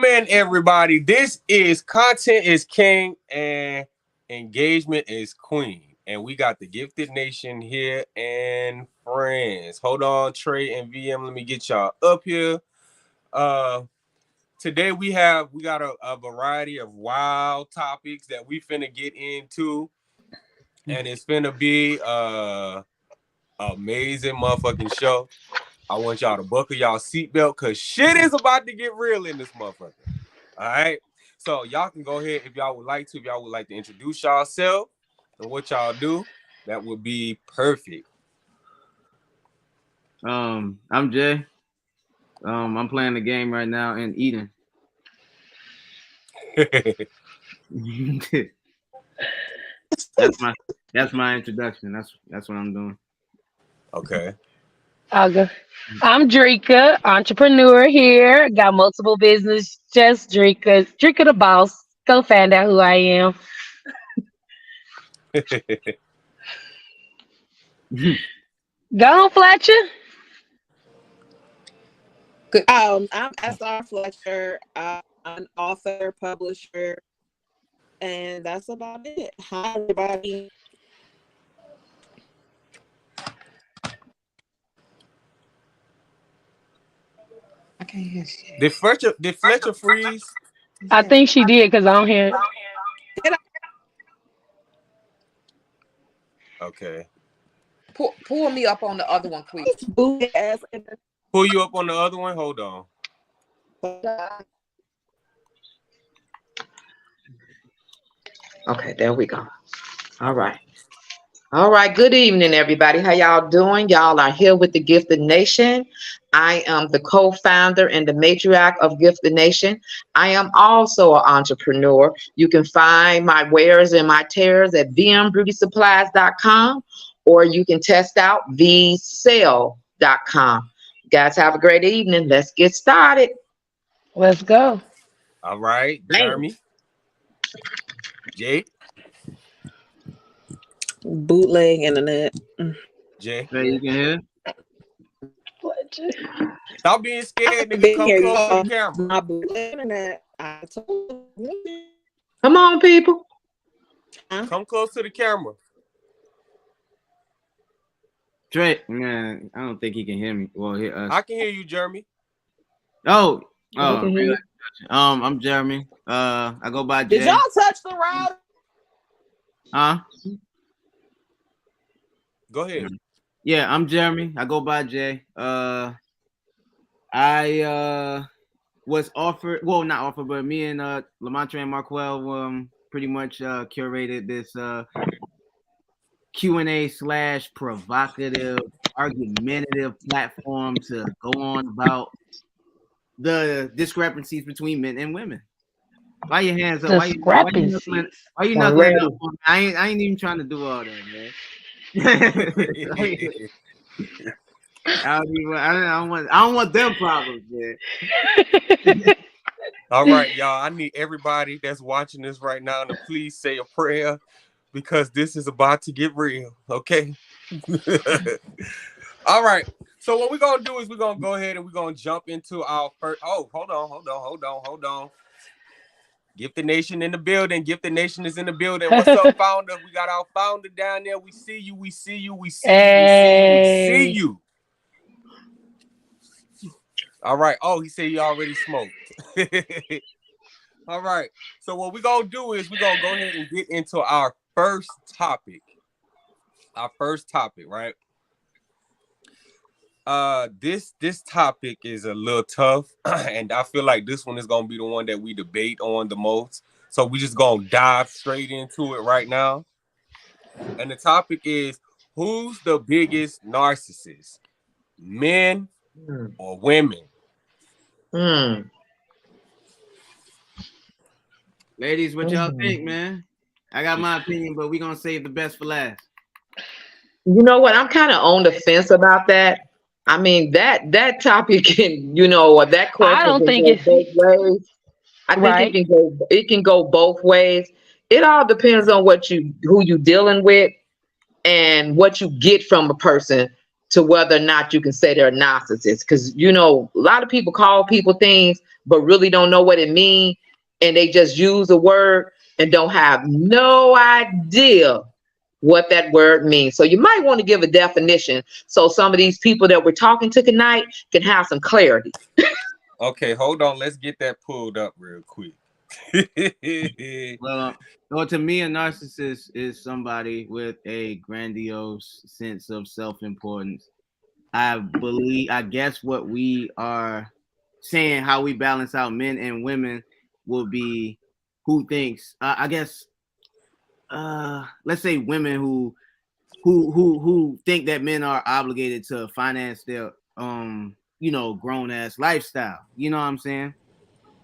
in, everybody. This is Content is King and Engagement is Queen. And we got the Gifted Nation here and friends. Hold on, Trey and VM. Let me get y'all up here. Today we got a variety of wild topics that we finna get into. And it's finna be amazing motherfucking show. I want y'all to buckle y'all seatbelt because shit is about to get real in this motherfucker. All right. So y'all can go ahead if y'all would like to. If y'all would like to introduce yourself and what y'all do, that would be perfect. I'm Jay. I'm playing the game right now in Eden. That's my introduction. That's what I'm doing. Okay. I'll go. I'm Drika, entrepreneur here. Got multiple business. Just Drika. Drika the boss. Go find out who I am. Go on, Fletcher. I'm SR Fletcher. I'm an author, publisher, and that's about it. Hi, everybody. I can't hear shit. Did Fletcher freeze? I think she did because I don't hear it. Okay. Pull me up on the other one, quick. Pull you up on the other one? Hold on. Okay, there we go. All right. Good evening, everybody. How y'all doing? Y'all are here with the Gifted Nation. I am the co-founder and the matriarch of Gifted Nation. I am also an entrepreneur. You can find my wares and my tears at vmbeautysupplies.com, or you can test out vsale.com. Guys, have a great evening. Let's get started. Let's go. All right, Jeremy. Jay. Bootleg internet. Jay. Hey, you can hear? Stop being scared, nigga. Come close to the camera. My bootleg internet. I told you. Come on, people. Come close to the camera. Trey, man, I don't think he can hear me. Well, hear us. I can hear you, Jeremy. Oh, I'm Jeremy. I go by Jay. Did y'all touch the router? Huh? Go ahead. Yeah, I'm Jeremy. I go by Jay. I was offered, well, not offered, but me and Lamontre and Marquel pretty much curated this Q&A / provocative, argumentative platform to go on about the discrepancies between men and women. Why your hands up? Why you knuckling up? I ain't even trying to do all that, man. I don't want them problems, man. All right, y'all. I need everybody that's watching this right now to please say a prayer because this is about to get real. Okay. All right. So what we're gonna do is we're gonna go ahead and we're gonna jump into our first. Oh, hold on. Gifted Nation in the building. Gifted Nation is in the building. What's up, founder? We got our founder down there. We see you. We see you. All right. Oh, he said he already smoked. All right. So what we're going to do is we're going to go ahead and get into our first topic. Right? This topic is a little tough, and I feel like this one is going to be the one that we debate on the most. So we just going to dive straight into it right now. And the topic is, who's the biggest narcissist? Men or women? Ladies, what y'all think, man? I got my opinion, but we're gonna save the best for last. You know what? I'm kind of on the fence about that. I mean, that topic can, that question I don't think it's both ways. I think it can go both ways. It all depends on who you dealing with and what you get from a person to whether or not you can say they're a narcissist. Because, you know, a lot of people call people things, but really don't know what it means. And they just use a word and don't have no idea what that word means. So you might want to give a definition so some of these people that we're talking to tonight can have some clarity. Okay, hold on. Let's get that pulled up real quick. Well, to me, a narcissist is somebody with a grandiose sense of self-importance. I guess what we are saying, how we balance out men and women, will be who thinks. I guess, let's say women who think that men are obligated to finance their grown ass lifestyle. You know what I'm saying?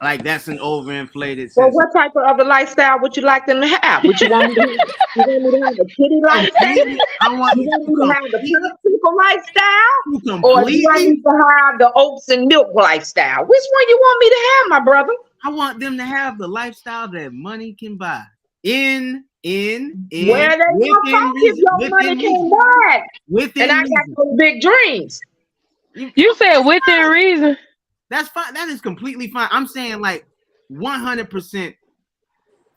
Like that's an overinflated. Well, what type of other lifestyle would you like them to have? Would you want me to have, a kitty lifestyle? I want you want me to have the people lifestyle, or completely. you want me to have the oats and milk lifestyle? Which one you want me to have, my brother? I want them to have the lifestyle that money can buy. In where they gonna focus your money can buy? Within and I got those big dreams. You said within reason. That's fine. That is completely fine. I'm saying like 100%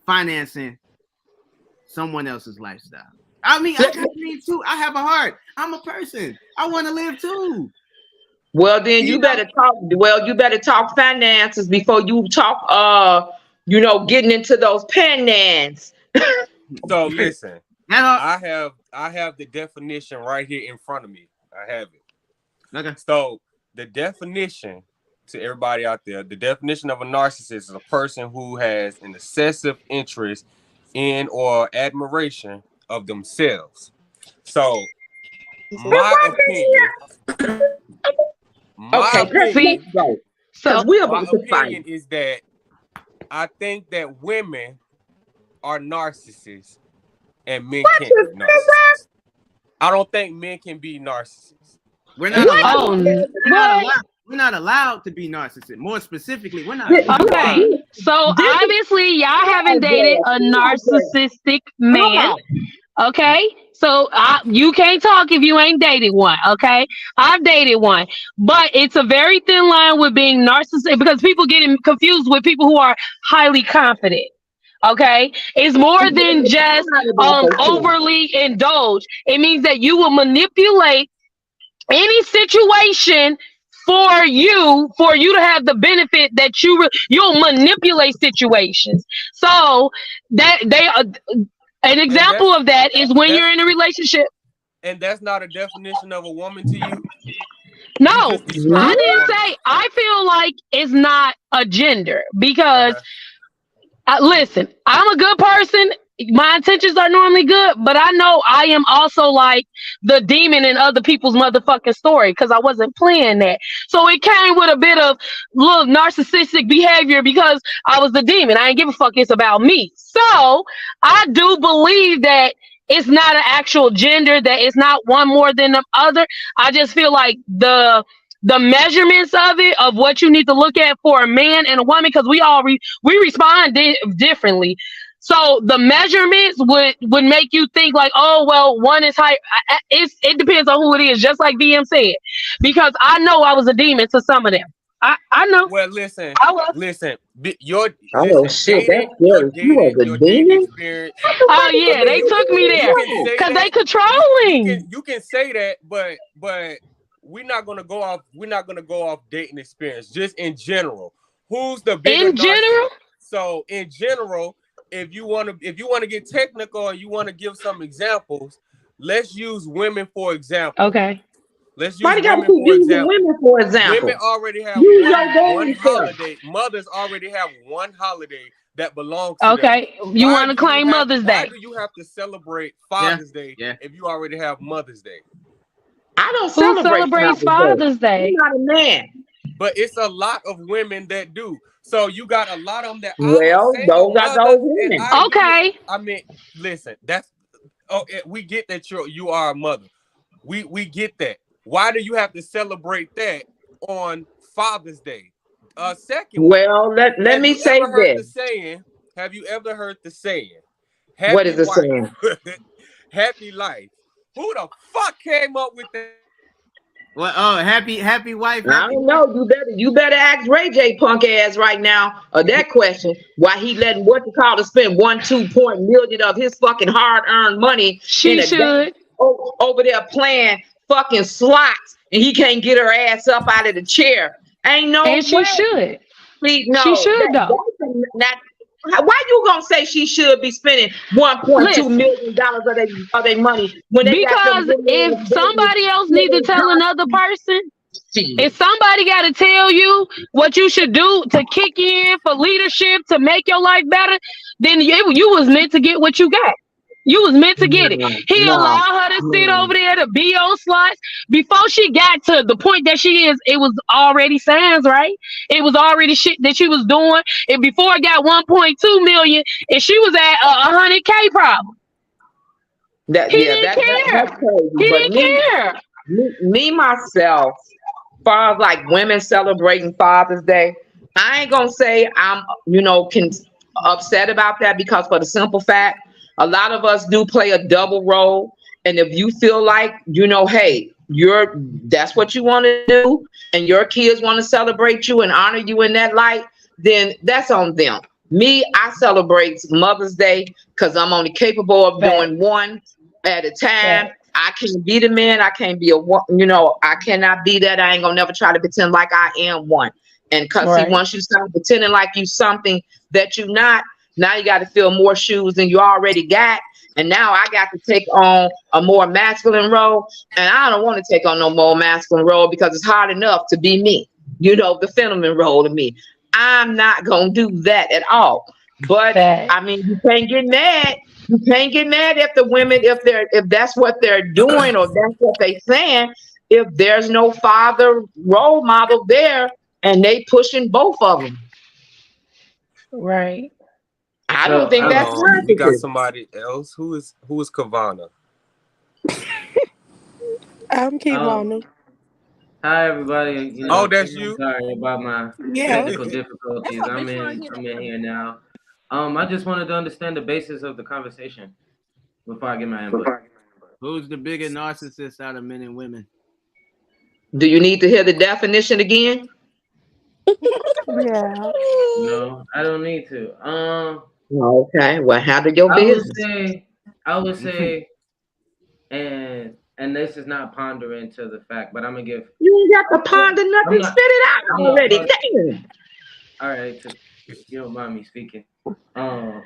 financing someone else's lifestyle. I mean, I got dreams too. I have a heart. I'm a person. I want to live too. Well, then you better talk. Well, you better talk finances before you talk. Getting into those penance. So listen, I have the definition right here in front of me. I have it. Okay. So the definition to everybody out there, the definition of a narcissist is a person who has an excessive interest in or admiration of themselves. So my opinion is that I think that women are narcissists and men can't be narcissists. I don't think men can be narcissists. We're not allowed to be narcissists. More specifically, we're not. Okay, so obviously y'all haven't dated a narcissistic man. Okay, so you can't talk if you ain't dated one. Okay, I've dated one, but it's a very thin line with being narcissistic because people get confused with people who are highly confident. Okay, it's more than just overly indulged. It means that you will manipulate any situation for you to have the benefit that you'll manipulate situations. So that they are an example of that is when you're in a relationship. And that's not a definition of a woman to you? No, I didn't say. I feel like it's not a gender because listen, I'm a good person. My intentions are normally good, but I know I am also like the demon in other people's motherfucking story because I wasn't playing that. So it came with a bit of little narcissistic behavior because I was the demon. I ain't give a fuck. It's about me. So I do believe that it's not an actual gender, that it's not one more than the other. I just feel like the measurements of it, of what you need to look at for a man and a woman, because we respond differently. So the measurements would make you think like, oh, well, one is high. It depends on who it is, just like VM said, because I know I was a demon to some of them. I know. Well, listen, shit, that's good. You was a demon? Oh yeah, they took me there because they controlling. You can say that, but we're not gonna go off dating experience. Just in general, who's the bigger in general? So in general, if you want to get technical and you want to give some examples, let's use women for example. Okay. Let's use women for example. Women already have one holiday. Mothers already have one holiday that belongs to them. You want to claim Mother's Day. Why do you have to celebrate Father's Day if you already have Mother's Day? I don't celebrate Father's Day. I'm not a man. But it's a lot of women that do. So you got a lot of them that those are those women. Okay. I mean, listen, we get that you are a mother. We get that. Why do you have to celebrate that on Father's Day? Second, let me say this. Have you ever heard the saying? What is the saying? Happy life. Who the fuck came up with that? Well, oh, happy wife. I Happy don't know. You better ask Ray J punk ass right now that question. Why he letting what you call to spend 2 million of his fucking hard earned money She should. over there playing fucking slots, and he can't get her ass up out of the chair. Ain't no And she way. should. Please, no. She should though. Why you gonna say she should be spending $1.2 million of their money when they Because if somebody else needs to tell another person, if somebody got to tell you what you should do to kick in for leadership to make your life better, then you was meant to get what you got. You was meant to get it. He allowed her to sit over there to be on slots. Before she got to the point that she is, it was already signs, right? It was already shit that she was doing. And before it got 1.2 million, and she was at 100K problem. He didn't care. He didn't care. Me myself, far as like women celebrating Father's Day, I ain't gonna say I'm upset about that, because for the simple fact, a lot of us do play a double role. And if you feel like, hey, that's what you want to do, and your kids want to celebrate you and honor you in that light, then that's on them. Me, I celebrate Mother's Day because I'm only capable of doing one at a time. I can't be the man. I can't be I cannot be that. I ain't gonna never try to pretend like I am one. And because once you start pretending like you something that you're not, now you got to fill more shoes than you already got. And now I got to take on a more masculine role. And I don't want to take on no more masculine role because it's hard enough to be me, the feminine role of me. I'm not going to do that at all. But I mean, you can't get mad. You can't get mad at the women if that's what they're doing or that's what they're saying. If there's no father role model there and they pushing both of them. Right. I don't think that's right. We got somebody else. Who is Kavana? I'm Kavana. Hi everybody. That's you. Sorry about my technical difficulties. I'm in here now. I just wanted to understand the basis of the conversation before I get my input. Who's the bigger narcissist out of men and women? Do you need to hear the definition again? Yeah. No, I don't need to. Okay. Well, handle your business. I would say, and this is not pondering to the fact, but I'm gonna give. You ain't got to ponder nothing. Spit it out already. Damn. All right, if you don't mind me speaking. I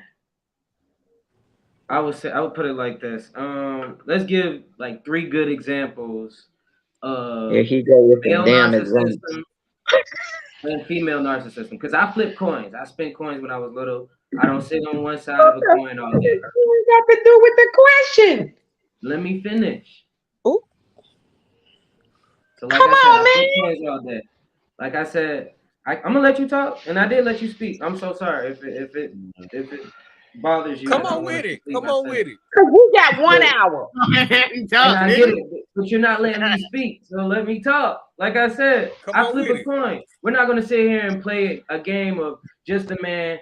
would put it like this. Let's give like 3 good examples of male narcissism and female narcissism. Because I flip coins. I spent coins when I was little. I don't sit on one side of a coin all day. What got to do with the question? Let me finish. Ooh. So like I flip coins all day. Like I said, I'm gonna let you talk, and I did let you speak. I'm so sorry if it bothers you. Come on with it. Come on with it. Cause we got 1 hour. And I get it, but you're not letting me speak. So let me talk. Like I said, I flip a coin. We're not gonna sit here and play a game of just a man.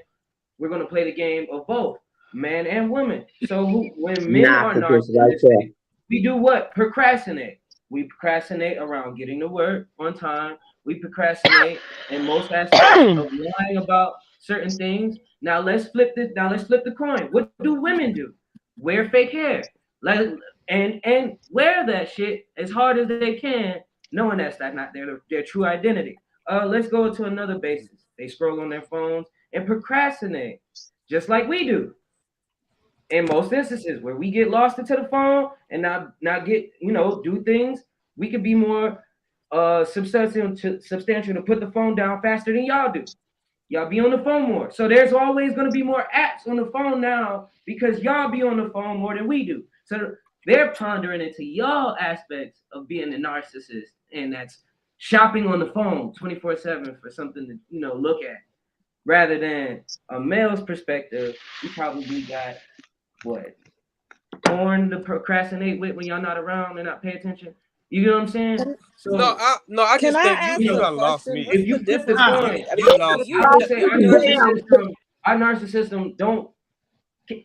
We're gonna play the game of both man and woman. So when men are narcissistic, we do what? Procrastinate. We procrastinate around getting to work on time. We procrastinate in most aspects of lying about certain things. Now let's flip this. Now let's flip the coin. What do women do? Wear fake hair, and wear that shit as hard as they can, knowing that's not their true identity. Let's go to another basis. They scroll on their phones and procrastinate, just like we do. In most instances, where we get lost into the phone and not get do things, we could be more substantial to put the phone down faster than y'all do. Y'all be on the phone more. So there's always going to be more apps on the phone now because y'all be on the phone more than we do. So they're pondering into y'all aspects of being a narcissist, and that's shopping on the phone 24/7 for something to look at. Rather than a male's perspective, you probably got what? Porn to procrastinate with when y'all not around and not pay attention. You know what I'm saying? So I just think you done lost me. If you flip the coin, I would say our narcissism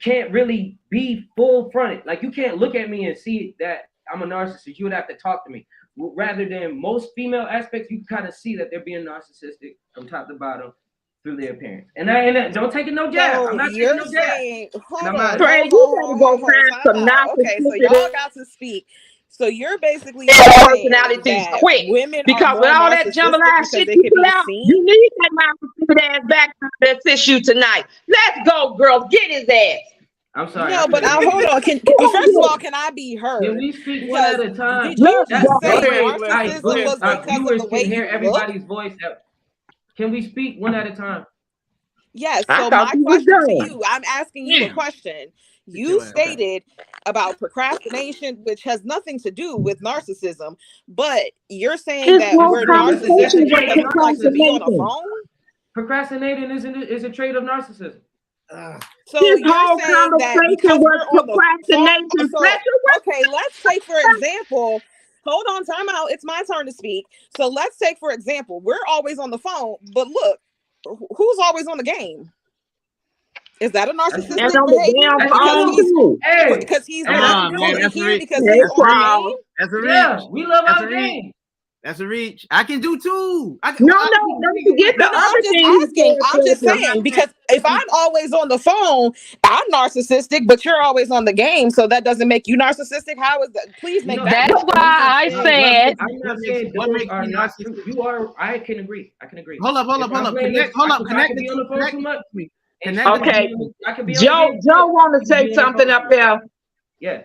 can't really be full fronted. Like you can't look at me and see that I'm a narcissist. You would have to talk to me. rather than most female aspects, you kind of see that they're being narcissistic from top to bottom through their appearance. And don't take it no jab. So I'm not you're taking no jab. saying, hold I'm on, not- Trey, you better go find some time out. Okay, so narcissistic y'all got to speak. So you're basically personalities saying that quick. women Because are with more all that narcissistic jambalaya because shit they you can put be out, seen? you need that narcissistic ass back that fits you tonight. Let's go, girls. Get his ass. I'm sorry. No, but hold on. First of all, can I be heard? Can we speak one at a time? Did you Let's just go. say Go ahead, narcissism go ahead. was Our because of viewers the way can hear you look? everybody's voice. Can we speak one at a time? Yes. I So thought my you was question to done. you, I'm asking you a question. You your ass back. stated about procrastination, which has nothing to do with narcissism, but you're saying This that whole we're conversation narcissistic because we like to be on a procrastination. phone. Procrastinating is a trait of narcissism. So This you're whole saying that conversation because was we're on the procrastination phone. So special. okay, let's say for example. Hold on, time out. It's my turn to speak. So let's take for example, we're always on the phone, but look, who's always on the game? Is that a narcissistic And on the behavior? damn phone too. Hey, Because he's Hey, not that's only that's here rich. because Hey, he's on the Charles. game. That's a reach. yeah, we love That's our a reach. game. That's a reach. I can do two. No, don't forget the No, I'm other just thing. asking. I'm just saying because if I'm always on the phone, I'm narcissistic, but you're always on the game, so that doesn't make you narcissistic. How is that? Please make No, that. That's why I said I'm not saying what those makes are you not narcissistic? true. You are. I can agree. Hold up. If I'm playing this, Connect I could be on the phone connect too much. me. And Connect Okay. I could be on the Joe game. want to You say be on the something phone up too. there. Yeah.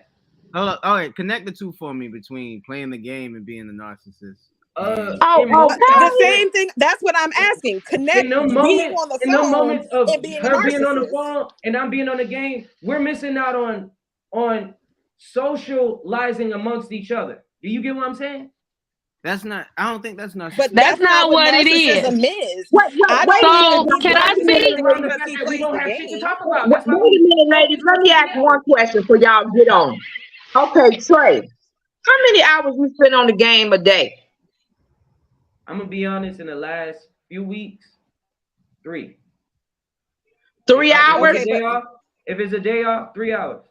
Hold up. All right, connect the two for me between playing the game and being the narcissist. The same thing. That's what I'm asking. Connect in no being moment, on the in no phone moments of and being a her being on the narcissist. phone and I'm being on the game, we're missing out on socializing amongst each other. Do you get what I'm saying? That's not. I don't think that's narcissist. But That's not what it is. narcissism is. Wait, So, can I speak? Because he We plays don't the have shit to game. talk about. Wait That's why a minute, ladies. Let me ask one question for y'all to get on. Okay, Trey, how many hours you spend on the game a day? I'm gonna be honest. In the last few weeks, 3. 3 hours? If it's a day off, 3 hours.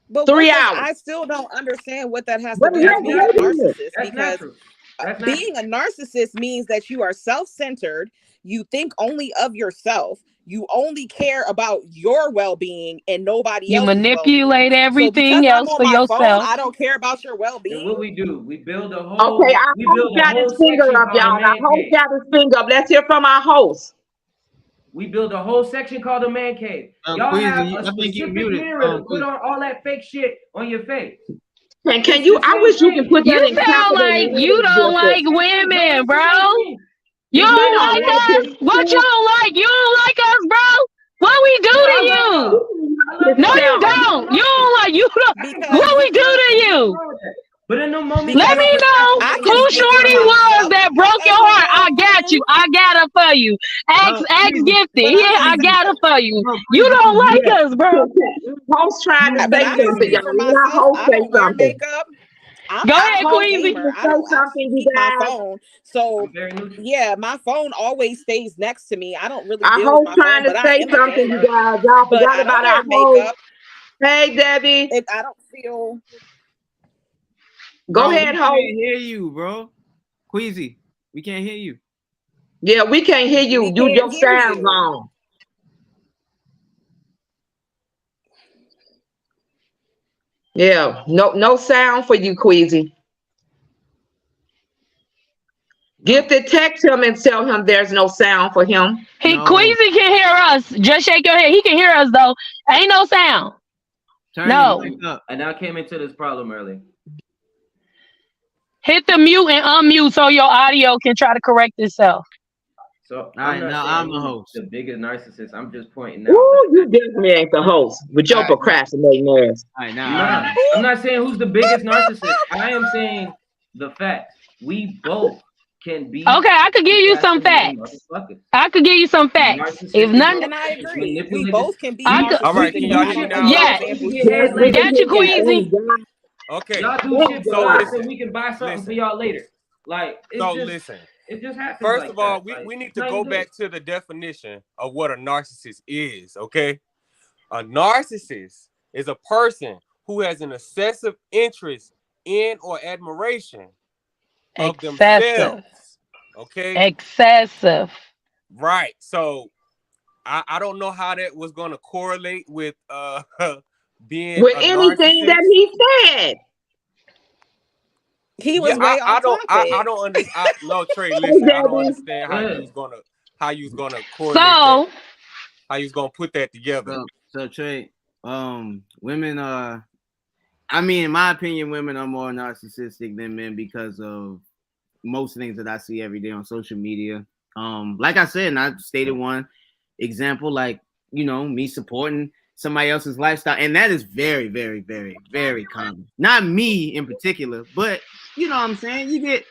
But 3 hours. I still don't understand what that has to But do wait, with being a wait a minute. narcissist. That's Because natural. That's being a narcissist means that you are self-centered, you think only of yourself, you only care about your well-being and nobody You else's manipulate well-being. everything so else I'm for on my yourself. phone, I don't care about your And well-being. what we do, we build a whole. Okay, our we host build a got whole his finger section up, called the y'all. Our man host cave. got his finger up. Let's hear from our host. We build a whole section called the man cave. Y'all Queasy, have I a think you specific muted. mirror to put on all that fake shit on your face. And can you? I wish you could put that You in sound capital like letters you don't real quick. like women, bro. You You don't don't like like us? it. What you don't like? You don't like us, bro? What we do to you? No, you don't. You don't like you. Don't. What we do to you? But in no moment, Let me know who Shorty was that broke your heart. I got you. I got her for you. Ask Gifted. Yeah, I got her for you. You don't like us, bro. Host trying to But say I can something, speak y'all. for Let our myself. host I say don't wear something. makeup. I'm Go not ahead, a Queasy. gamer. Say something, you keep my guys. phone. So I'm very neutral. yeah, my phone always stays next to me. I don't really Our deal with host my trying phone, to but I say am a something, you gamer. guys. Y'all But forgot I about don't our wear host. makeup. Hey, Debbie. I don't feel. Go Bro, ahead, we host. can't hear you, bro. Queasy, we can't hear you. Yeah, we can't hear you. We You can't your hear sound you. gone. Yeah, no sound for you, Queasy. Gifted, text him and tell him there's no sound for him. No. Queasy can hear us. Just shake your head. He can hear us though. Ain't no sound. No. And I came into this problem early. Hit the mute and unmute so your audio can try to correct itself. So I'm the host. The biggest narcissist. I'm just pointing out. Ooh, you definitely ain't the host with your procrastinating ass. All right, now. I'm not saying who's the biggest narcissist. I am saying the facts. We both can be. Okay, I could give you some facts. I could give you some facts. If none, and I agree. We both can be. All right, can y'all hear me now? Yes. Got you, Queasy. Okay. Y'all do shit for us and we can buy something for y'all later. Like, listen. It just happens. First like of all, that. we need to go back to the definition of what a narcissist is, okay? A narcissist is a person who has an excessive interest in or admiration of Excessive. themselves. Okay. Excessive. Right. So I don't know how that was going to correlate with being with a anything that narcissist. he said. He was way I off don't topic. no, Trey, listen, I don't Daddy. understand how you was gonna correlate So that, how you was gonna put that together. So Trey, women are, I mean, in my opinion, women are more narcissistic than men because of most things that I see every day on social media. Like I said, and I stated one example, like, you know, me supporting somebody else's lifestyle, and that is very, very, very, very common. Not me in particular, but you know what I'm saying? You get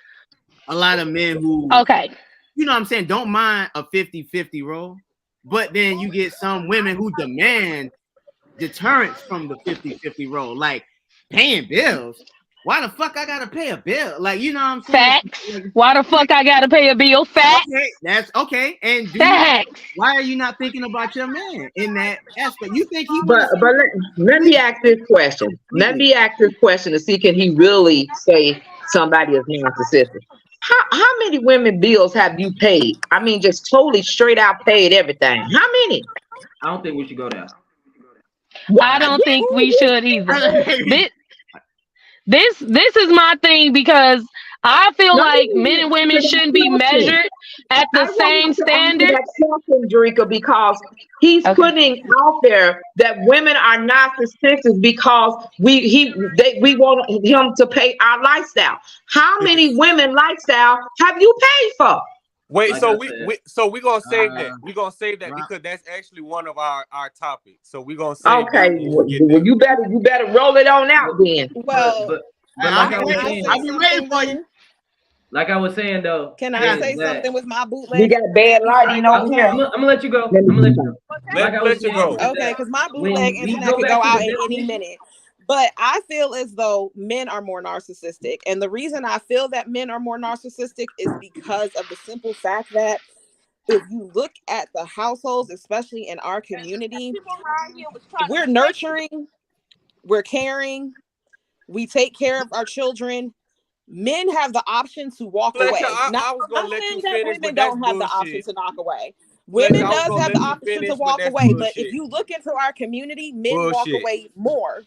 a lot of men who, okay. you know what I'm saying, don't mind a 50-50 role, but then you get some women who demand deterrence from the 50-50 role, like paying bills. Why the fuck I gotta pay a bill? Like, you know what I'm saying? Facts. Why the fuck I gotta pay a bill? Facts. Okay, that's okay. And Facts. why are you not thinking about your man in that aspect? You think he But let me ask this question. Let me ask this question to see can he really say somebody is narcissistic. How many women bills have you paid? I mean, just totally straight out paid everything. How many? I don't think we should go there. I don't think we should either. This is my thing because I feel like men and women shouldn't be measured at the same standard. That question, Drika, because he's putting out there that women are narcissists because we want him to pay our lifestyle. How many women lifestyle have you paid for? Wait, like so we're gonna save that. We're gonna save that because that's actually one of our topics. So we're gonna save that. Well, you better roll it on out then. Well, but like I was saying, I'll be waiting for you. Like I was saying though, can I say something with my bootleg? We got bad lighting over here. I'm gonna let you go. I'm gonna let you go. Like I was saying, okay, because my bootleg internet could go out at any minute. But I feel as though men are more narcissistic. And the reason I feel that men are more narcissistic is because of the simple fact that if you look at the households, especially in our community, we're nurturing, we're caring, we take care of our children. Men have the option to walk away. I was gonna let you finish, women but don't have the option to knock away. Women does have the option to walk away, but if you look into our community, men walk away more.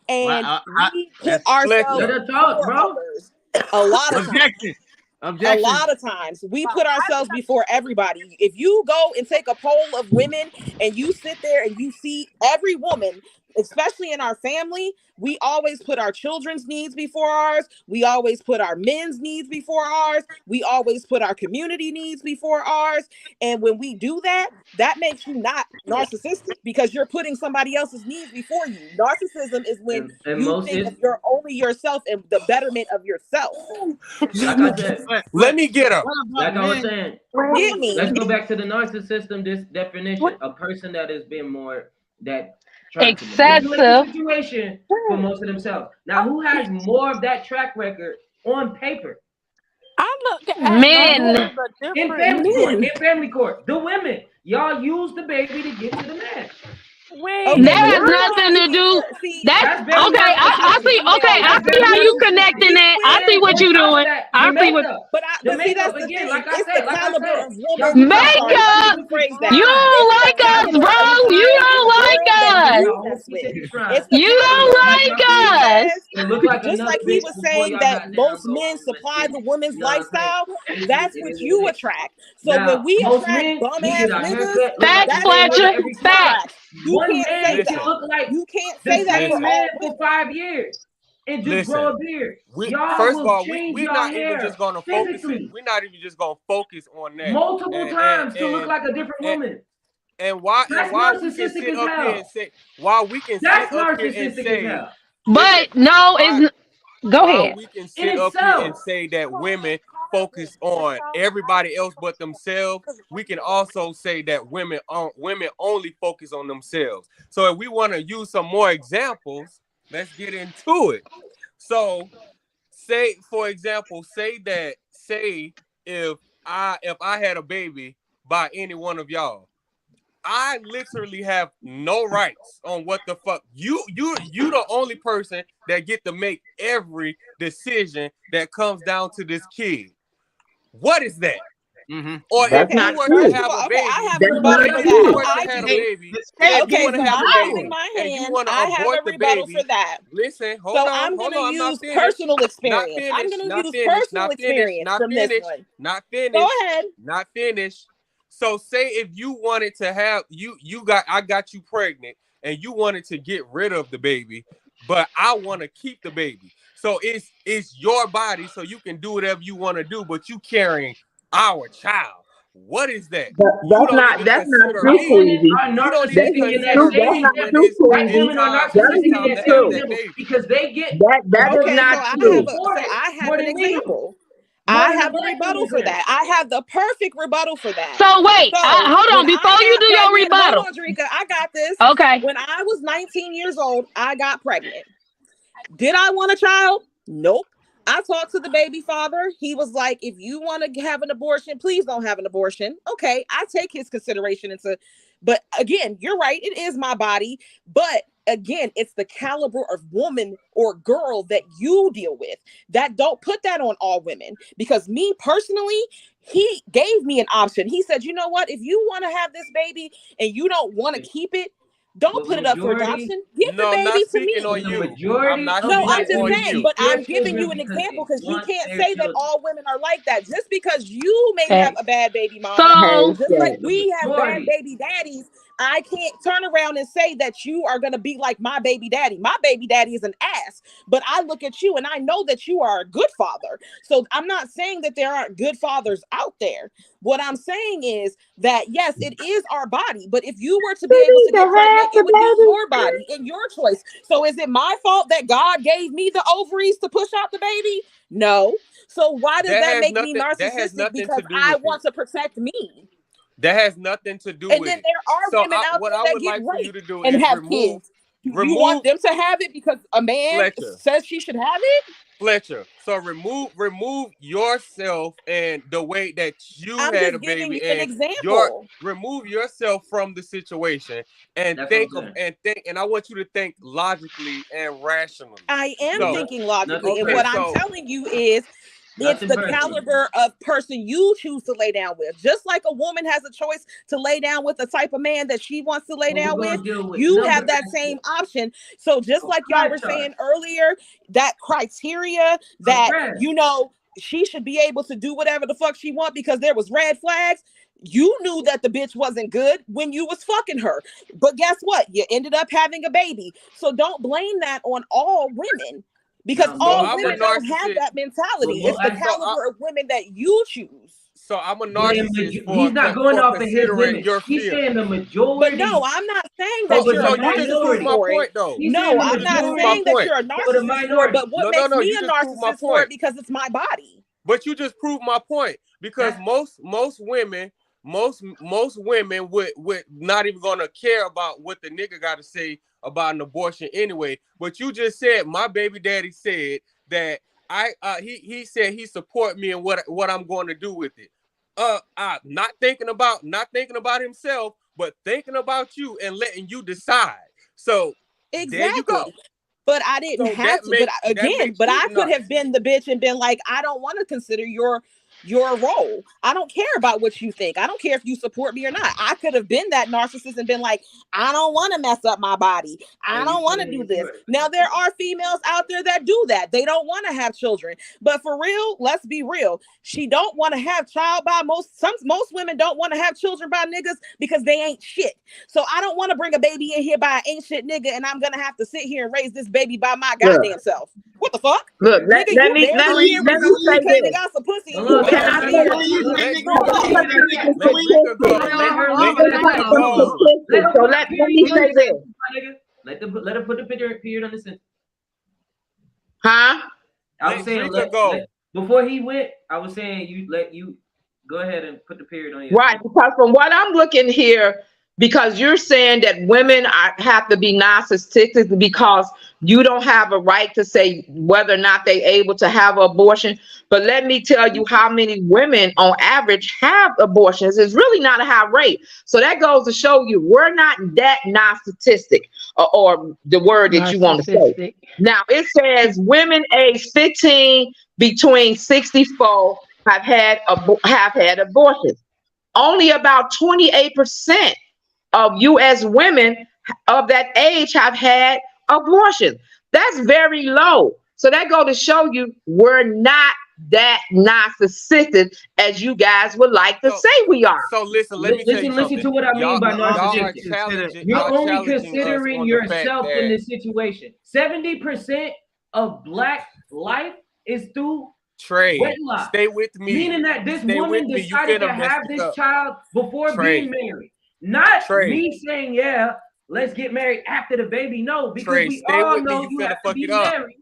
And we put ourselves before others a lot of times. A lot of times we put ourselves before everybody. If you go and take a poll of women and you sit there and you see every woman, especially in our family, we always put our children's needs before ours. We always put our men's needs before ours. We always put our community needs before ours. And when we do that, that makes you not narcissistic because you're putting somebody else's needs before you. Narcissism is when you think of you're only yourself and the betterment of yourself. Like I said, let me get up. Like I was saying, get me. Let's go back to the narcissism. This definition: a person that has been more excessive situation for most of themselves. Now, who has more of that track record on paper? I look at men in family court. The women, y'all use the baby to get to the man. That has nothing to do. That's okay. I see. Okay, I see how you connecting that. I see what you doing. I see what. But see, that's the thing. Like it's the caliber of woman. Makeup. You don't like us, bro. You don't like us. You don't like us. Just like he was saying that most men supply the woman's lifestyle. That's what you attract. So when we attract bum ass niggas, facts, Fletcher. Facts. You can't say that. Look like you can't say that for man for 5 years and just grow a beard. First of all, we're not even just gonna focus. We're not even just gonna focus on that multiple times to look like a different woman. And why we can sit up here and say, we can sit up here and say, but no, it's go ahead. We can sit up here and say that women focus on everybody else but themselves. We can also say that women only focus on themselves. So if we want to use some more examples, let's get into it. So say, for example, say if I had a baby by any one of y'all, I literally have no rights on what the fuck you the only person that get to make every decision that comes down to this kid. What is that? Mm-hmm. Or That's if you not were true. to have a baby, I have That's a rebuttal not for if you true. were that. to have a baby, if Okay, you want so to have I'm a raising baby my and you hand. want to I have abort a the rebuttal baby, for that. listen, So I'm going to I'm not use finished. personal Not experience. I'm finished, going to not use finished, personal not finished, experience not from this finished, one. not Go finished, ahead. not finished. So say if you wanted to have I got you pregnant and you wanted to get rid of the baby, but I want to keep the baby. So it's your body, so you can do whatever you want to do, but you carrying our child. What is that? You don't even That's not consider true, White me. women Queasy. are You don't even That's narcissistic not in that consider true. That's same me not when level. true, White it's Queasy. women are time That it's is narcissistic in time not that to have same true. that level baby. because they get That is Okay, not so true. I have more an than me, example. more I than the have a black rebuttal women for say. that. I have the perfect rebuttal for that. So wait, So hold when on. I Before you got do your pregnant, hold rebuttal, on, Drika, I got this. okay. When I was 19 years old, I got pregnant. Did I want a child? Nope. I talked to the baby father. He was like, if you want to have an abortion, please don't have an abortion. Okay, I take his consideration into, but again, you're right. It is my body. But again, it's the caliber of woman or girl that you deal with. That don't put that on all women. Because me personally, he gave me an option. He said, you know what? If you want to have this baby and you don't want to keep it, don't But put it up for majority, adoption. Give the No, I'm not baby to speaking me. on the you. I'm majority not of No, I'm black speaking just on women saying, you. keep but their I'm giving you children an because example they because you want can't their say that children. all women are like that. Just because you may have Okay. a bad baby mama, So just like Hashtag. The we have bad majority. baby daddies, I can't turn around and say that you are going to be like my baby daddy. My baby daddy is an ass, but I look at you and I know that you are a good father. So I'm not saying that there aren't good fathers out there. What I'm saying is that yes, it is our body, but if you were to be able to get pregnant, it would be your body and your choice. So is it my fault that God gave me the ovaries to push out the baby? No. So why does that make me That has narcissistic? nothing to Because do I with it. want to protect me. That has nothing to do And with then it. there are So women out what there I that would get like for you to raped do and is have kids. Do you remove want them to have it because a man Fletcher. says she should have it? Fletcher. So remove yourself and the way that you I'm had just a giving baby you an and example. remove yourself from the situation and That's what I'm saying. and I want you to think logically and rationally. I am So thinking logically. Nothing And okay, what I'm personal. so telling you is it's Nothing the personal. caliber of person you choose to lay down with. Just like a woman has a choice to lay down with the type of man that she wants to lay What we're down with, gonna deal with you number have that same option. So just like y'all crash were charge. saying earlier, that criteria that, crash. you know, she should be able to do whatever the fuck she want because there was red flags. You knew that the bitch wasn't good when you was fucking her. But guess what? You ended up having a baby. So don't blame that on all women. Because No, all I'm a women don't have narcissist. that mentality. Well, It's the I- caliber of women that you choose. So I'm a But narcissist he's not going for off of his considering women. your He's fear. saying the But majority. no, I'm not saying So that over you're the a you just proved narcissist minority. my for it. point though. He's No, saying the I'm You just not proved my majority saying that point. you're a over the narcissist for it. minority. But what No, makes me you a just proved my narcissist for it point. because it's my body. But you just proved my point because That's- most women would not even gonna care about what the nigga got to say about an abortion anyway. But you just said my baby daddy said that he said he support me and what I'm going to do with it. Not thinking about himself, but thinking about you and letting you decide. So there you go. Exactly. But I didn't So have to. But again, makes but you I the could have narcissist. been the bitch and been like, I don't want to consider your role. I don't care about what you think. I don't care if you support me or not. I could have been that narcissist and been like, I don't want to mess up my body. I don't want to do this. Now there are females out there that do that. They don't want to have children. But for real, let's be real. She don't want to have child by most women don't want to have children by niggas because they ain't shit. So I don't want to bring a baby in here by an ain't shit nigga and I'm gonna have to sit here and raise this baby by my goddamn self. What the fuck? Look, let Nigga, me you barely here when say you came this. and got some pussy and Hold you on, Can barely I see say her. Let Let me say this. Let her put the period on the sentence. Huh? I was saying before he went, I was saying you go ahead and put the period on your Right, because from what I'm looking here, because you're saying that women have to be narcissistic because you don't have a right to say whether or not they're able to have an abortion. But let me tell you how many women on average have abortions. It's really not a high rate. So that goes to show you we're not that narcissistic, or the word that you want to say. Now it says women age 15 between 64 have had abortions. Only about 28% of U.S. women of that age have had abortions. That's very low. So that go to show you we're not that narcissistic as you guys would like to say we are. So listen, let me tell you listen to what I mean by narcissistic. You're only considering yourself in this situation. 70% of Black life is through Trey, wedlock. Stay with me. Meaning that this woman decided to have this child before being married. Not me saying, yeah, let's get married after the baby. No, because we all know you have to be married.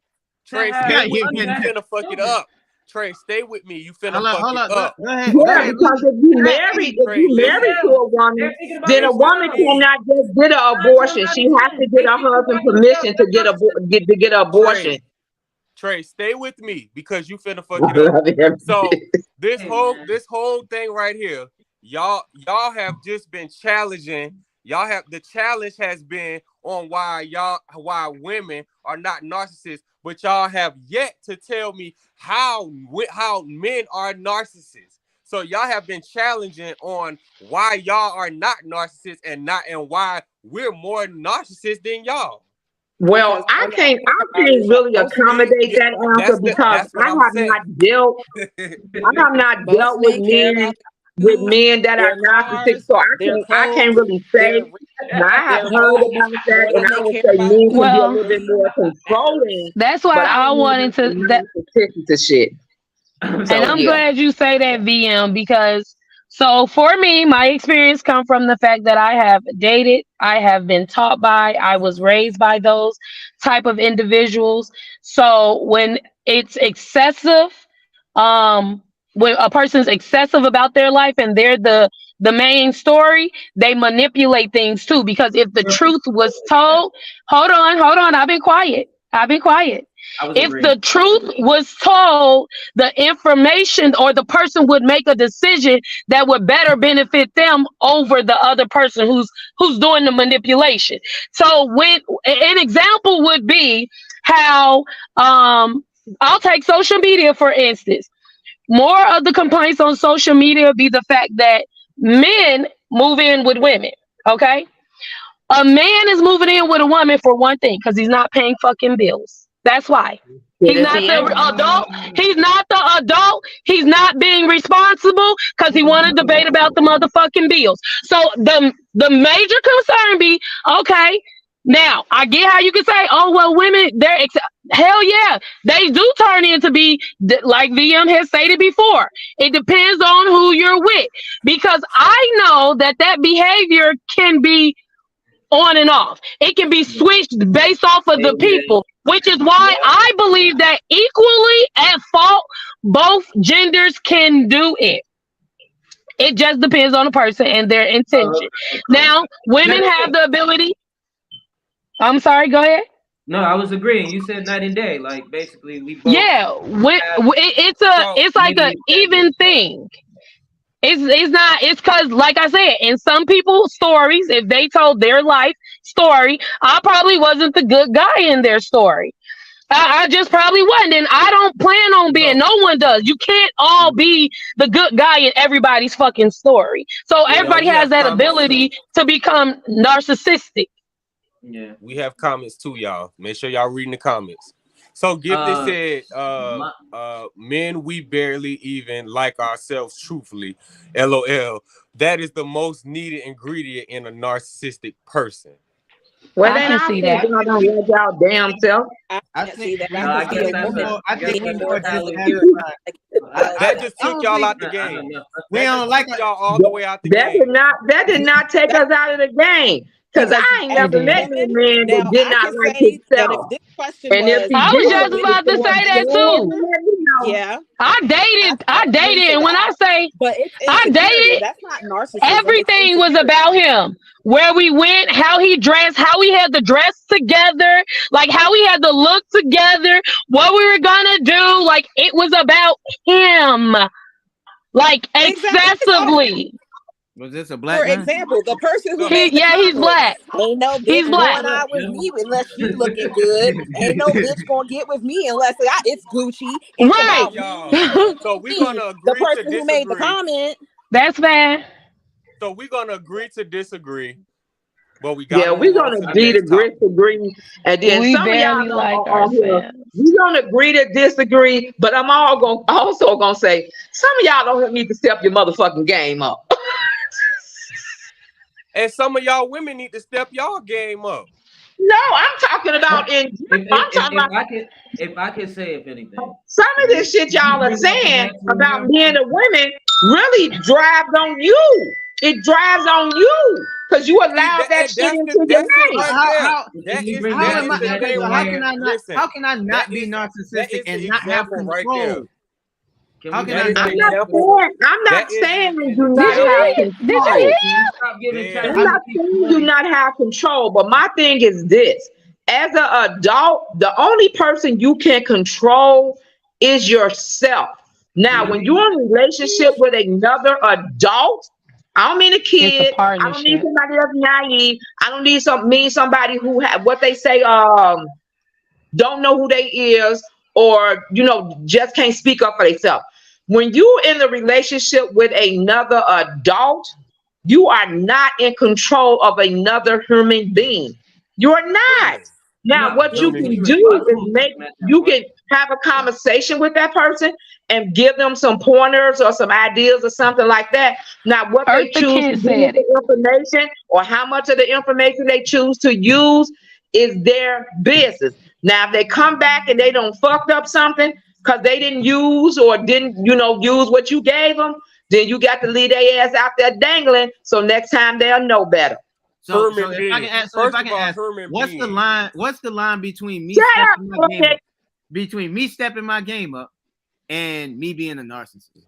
Trey, stay with me. You finna fuck it up. Trey, stay with me. You finna fuck it up. Yeah, because if you married to a woman, then a woman cannot just get an abortion. She has to get her husband permission to get an abortion. Trey, stay with me because you finna fuck it up. So this whole thing right here, y'all have just been challenging. The challenge has been on why women are not narcissists, but y'all have yet to tell me how men are narcissists. So y'all have been challenging on why y'all are not narcissists and why we're more narcissists than y'all. Well, I can't really accommodate that answer because I have not dealt with men that are narcissists, so I can't really say. Now, I have heard about that, and I would say men can be a little bit more controlling. That's why I wanted to shit. And I'm glad you say that, VM, because so for me, my experience come from the fact that I have dated, I have been taught by, I was raised by those type of individuals. So when it's excessive, when a person's excessive about their life and they're the main story, they manipulate things too. Because if the truth was told, hold on, I've been quiet. If the truth was told, the information or the person would make a decision that would better benefit them over the other person who's doing the manipulation. So when an example would be how I'll take social media for instance. More of the complaints on social media be the fact that men move in with women. Okay, a man is moving in with a woman for one thing, because he's not paying fucking bills. That's why. He's not the adult. He's not the adult. He's not being responsible because he want to debate about the motherfucking bills. So the major concern be, okay, now I get how you can say, oh, well, women, hell yeah, they do turn into be, like VM has stated before. It depends on who you're with. Because I know that behavior can be on and off. It can be switched based off of the people, which is why I believe that equally at fault, both genders can do it. It just depends on the person and their intention. Now, women have the ability. I'm sorry, go ahead. No, I was agreeing. You said night and day. Like basically we both it's like an even thing. It's not, it's because, like I said, in some people's stories, if they told their life story, I probably wasn't the good guy in their story. I just probably wasn't. And I don't plan on being, no one does. You can't all be the good guy in everybody's fucking story. So everybody has that ability to become narcissistic. Yeah. We have comments too, y'all. Make sure y'all reading the comments. So Gifted said, men, we barely even like ourselves truthfully. LOL. That is the most needed ingredient in a narcissistic person. Well, I can see that. Y'all don't like y'all damn self. I see that. That just took y'all out the game. We don't like y'all all the way out the game. That did not take us out of the game. Because I ain't never met a man that did not like himself. question And if was, he I was did, just about to say that too. yeah, I dated, and when I say but it's I insecurity. dated, That's not narcissism. everything was Insecurity. about him. Where we went, how he dressed, how we had the dress together, like how we had the look together, what we were gonna do. Like it was about him, like excessively. Was this a black For man? example, the person who made the He's comment, black. ain't no He's bitch black. going out with me unless she looking good. Ain't no bitch gonna get with me unless it's Gucci. It's Right. about So we're gonna agree the person to who made the disagree. comment. That's bad. So we're gonna agree to disagree. But we got we're gonna agree to disagree, and then We some of y'all barely like on here, ourselves. we're gonna agree to disagree. But I'm also gonna say some of y'all don't need to step your motherfucking game up. And some of y'all women need to step y'all game up. No, I'm talking about If I can say, if anything, some of this shit y'all are saying about men and women really drives on you. It drives on you because you allowed that shit into your life. How can I not be narcissistic and not have control? How can I not? I'm not saying you do not have control. I'm not saying you do not have control, but my thing is this. As an adult, the only person you can control is yourself. Now, when you're in a relationship with another adult, I don't mean a kid. I don't need somebody that's naive. I don't need somebody who what they say don't know who they is, or just can't speak up for themselves. When you're in a relationship with another adult, you are not in control of another human being. You're not. Now, what you can do is you can have a conversation with that person and give them some pointers or some ideas or something like that. Now, what they choose to do with the information or how much of the information they choose to use is their business. Now, if they come back and they don't fucked up something because they didn't use or didn't, use what you gave them, then you got to leave their ass out there dangling. So next time they'll know better. So if I can ask, what's the line between me stepping my game up and me being a narcissist?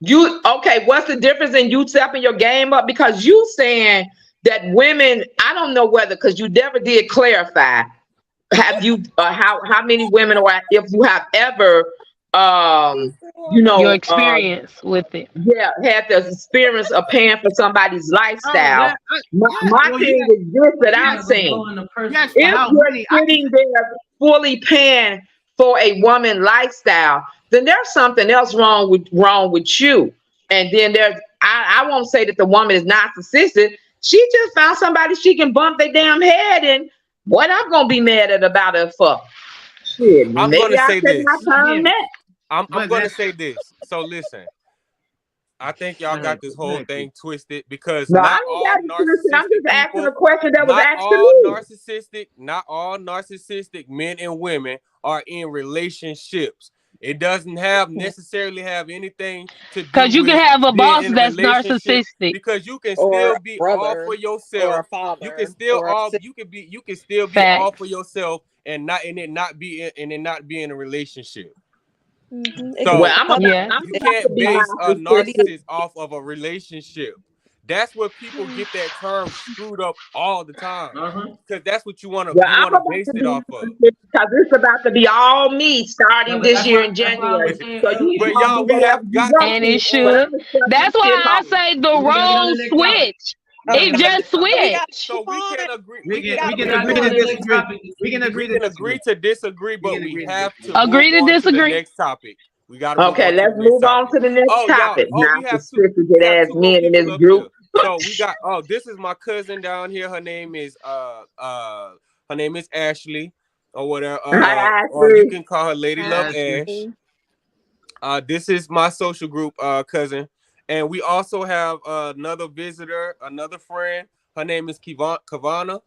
What's the difference in you stepping your game up? Because you saying that women, I don't know whether, because you never did clarify. Have you how many women, or if you have ever your experience with it? Yeah, had the experience of paying for somebody's lifestyle. My thing is this that I'm saying. If you're sitting there fully paying for a woman lifestyle, then there's something else wrong with you. And then I won't say that the woman is narcissistic. She just found somebody she can bump their damn head, and what I'm gonna be mad about her for? Shit, I'm gonna say this. I'm gonna say this. So listen, I think y'all got this whole thing twisted because I'm just asking a question that was asked to me. Not all narcissistic men and women are in relationships. It doesn't necessarily have anything to do because you can have a boss that's narcissistic. Because you can still be all for yourself. Or a father, you can still be all for yourself and not be in a relationship. Mm-hmm. So you can't base a narcissist off of a relationship. That's where people get that term screwed up all the time. Because that's what you want to base it off of. Because it's about to be all me starting this year in January. But y'all, we have got and it should. That's why I say the roles switch. It just switched. So we can agree. We can agree to disagree, but we have to agree to disagree. The next topic. We got to let's move on to the next topic. Narcissistic ass men in this group. So we got this is my cousin down here. Her name is Ashley or whatever. Or you can call her Lady Love Ash. This is my social group cousin. And we also have another visitor, another friend. Her name is Kavana.